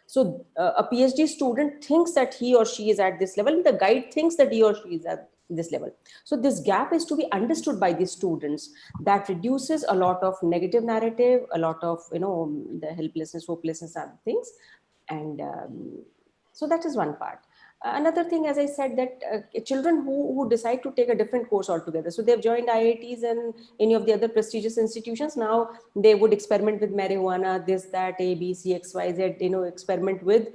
So a PhD student thinks that he or she is at this level, and the guide thinks that he or she is at this level. So this gap is to be understood by the students. That reduces a lot of negative narrative, a lot of the helplessness, hopelessness, other things, and so that is one part. Another thing, as I said, that children who decide to take a different course altogether, so they've joined IITs and any of the other prestigious institutions. Now they would experiment with marijuana, this, that, A, B, C, X, Y, Z, experiment with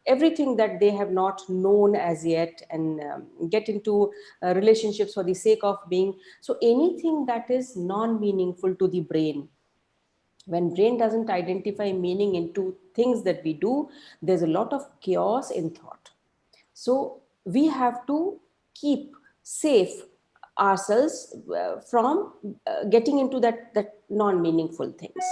everything that they have not known as yet, and get into relationships for the sake of being. So anything that is non-meaningful to the brain, when brain doesn't identify meaning into things that we do, there's a lot of chaos in thought. So we have to keep safe ourselves from getting into that non-meaningful things.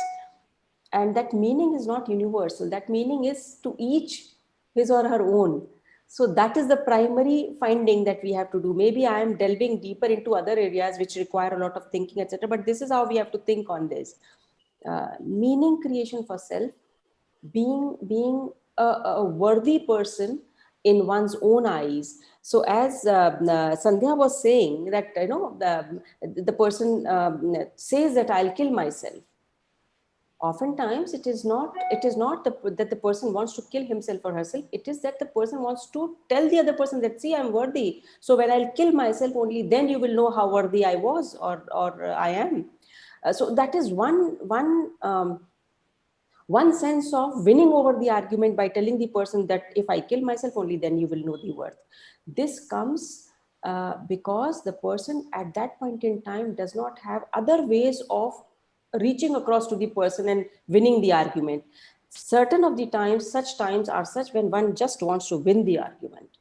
And that meaning is not universal. That meaning is to each his or her own. So that is the primary finding that we have to do. Maybe I am delving deeper into other areas which require a lot of thinking, etc. But this is how we have to think on this. Meaning creation for self, being a worthy person in one's own eyes. So as Sandhya was saying that the person says that I'll kill myself. Oftentimes it is not that the person wants to kill himself or herself. It is that the person wants to tell the other person that, see, I'm worthy. So when I'll kill myself, only then you will know how worthy I was or I am. So that is one sense of winning over the argument by telling the person that if I kill myself, only then you will know the worth. This comes because the person at that point in time does not have other ways of reaching across to the person and winning the argument. Certain of the times, such times are such when one just wants to win the argument.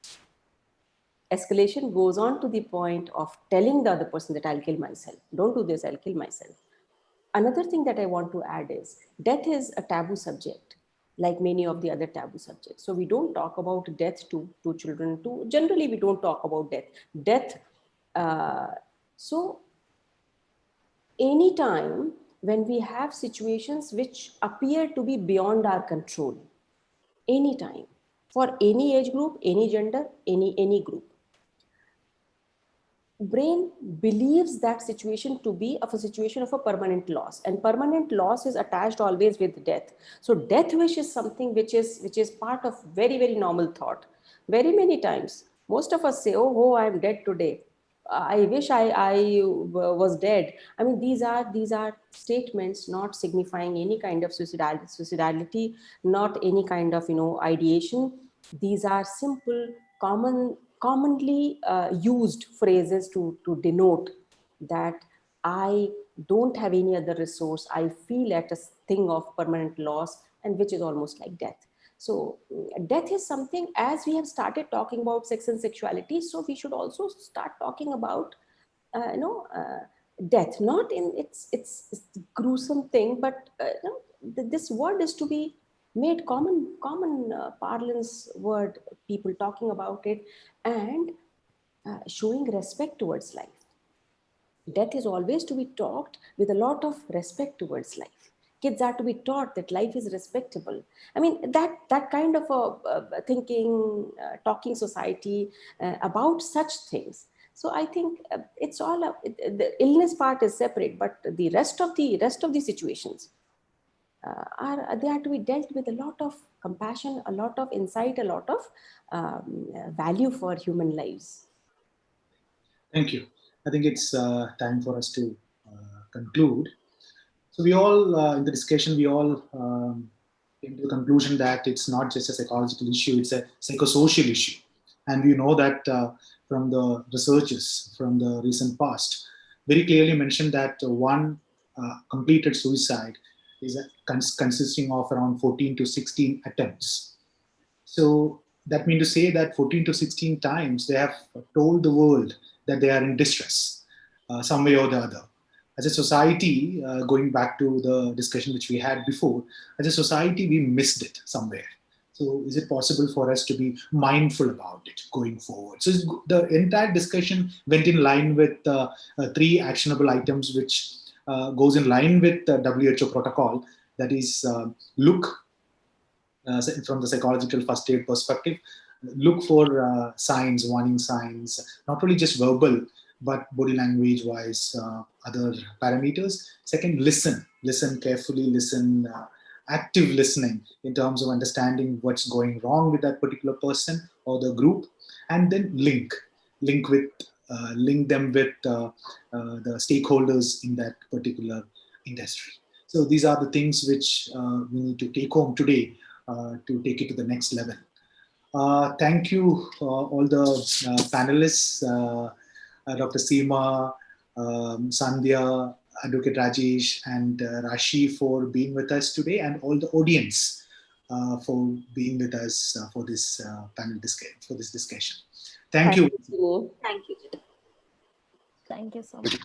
Escalation goes on to the point of telling the other person that I'll kill myself. Don't do this, I'll kill myself. Another thing that I want to add is death is a taboo subject, like many of the other taboo subjects. So we don't talk about death to children. Generally, we don't talk about death. So anytime when we have situations which appear to be beyond our control, anytime, for any age group, any gender, any group, brain believes that situation to be of a situation of a permanent loss, and permanent loss is attached always with death. So death wish is something which is part of very, very normal thought. Very many times most of us say, oh, I'm dead today. I wish I was dead. I mean, these are statements not signifying any kind of suicidality, not any kind of ideation. These are simple, commonly used phrases to denote that I don't have any other resource. I feel at a thing of permanent loss, and which is almost like death. So death is something, as we have started talking about sex and sexuality, so we should also start talking about death, not in it's gruesome thing, but this word is to be made common parlance word, people talking about it, and showing respect towards life. Death is always to be talked with a lot of respect towards life. Kids are to be taught that life is respectable. I mean, that kind of a thinking, talking society about such things. So I think it's all the illness part is separate, but the rest of the situations they are to be dealt with a lot of compassion, a lot of insight, a lot of value for human lives. Thank you. I think it's time for us to conclude. So we all, in the discussion, we all came to the conclusion that it's not just a psychological issue, it's a psychosocial issue. And we know that from the researches from the recent past, very clearly mentioned that one completed suicide is consisting of around 14 to 16 attempts. So that means to say that 14 to 16 times they have told the world that they are in distress, some way or the other. As a society, going back to the discussion which we had before, as a society, we missed it somewhere. So is it possible for us to be mindful about it going forward? So the entire discussion went in line with 3 actionable items, which goes in line with the WHO protocol. That is, look from the psychological first aid perspective, look for signs, warning signs, not only just verbal, but body language wise, other parameters. Second, listen carefully, listen, active listening in terms of understanding what's going wrong with that particular person or the group. And then link them with the stakeholders in that particular industry. So these are the things which we need to take home today to take it to the next level. Thank you, all the panelists, Dr. Seema, Sandhya, Advocate Rajesh, and Rashi for being with us today, and all the audience for being with us for this panel discussion. Thank you. You. Thank you. Thank you so much.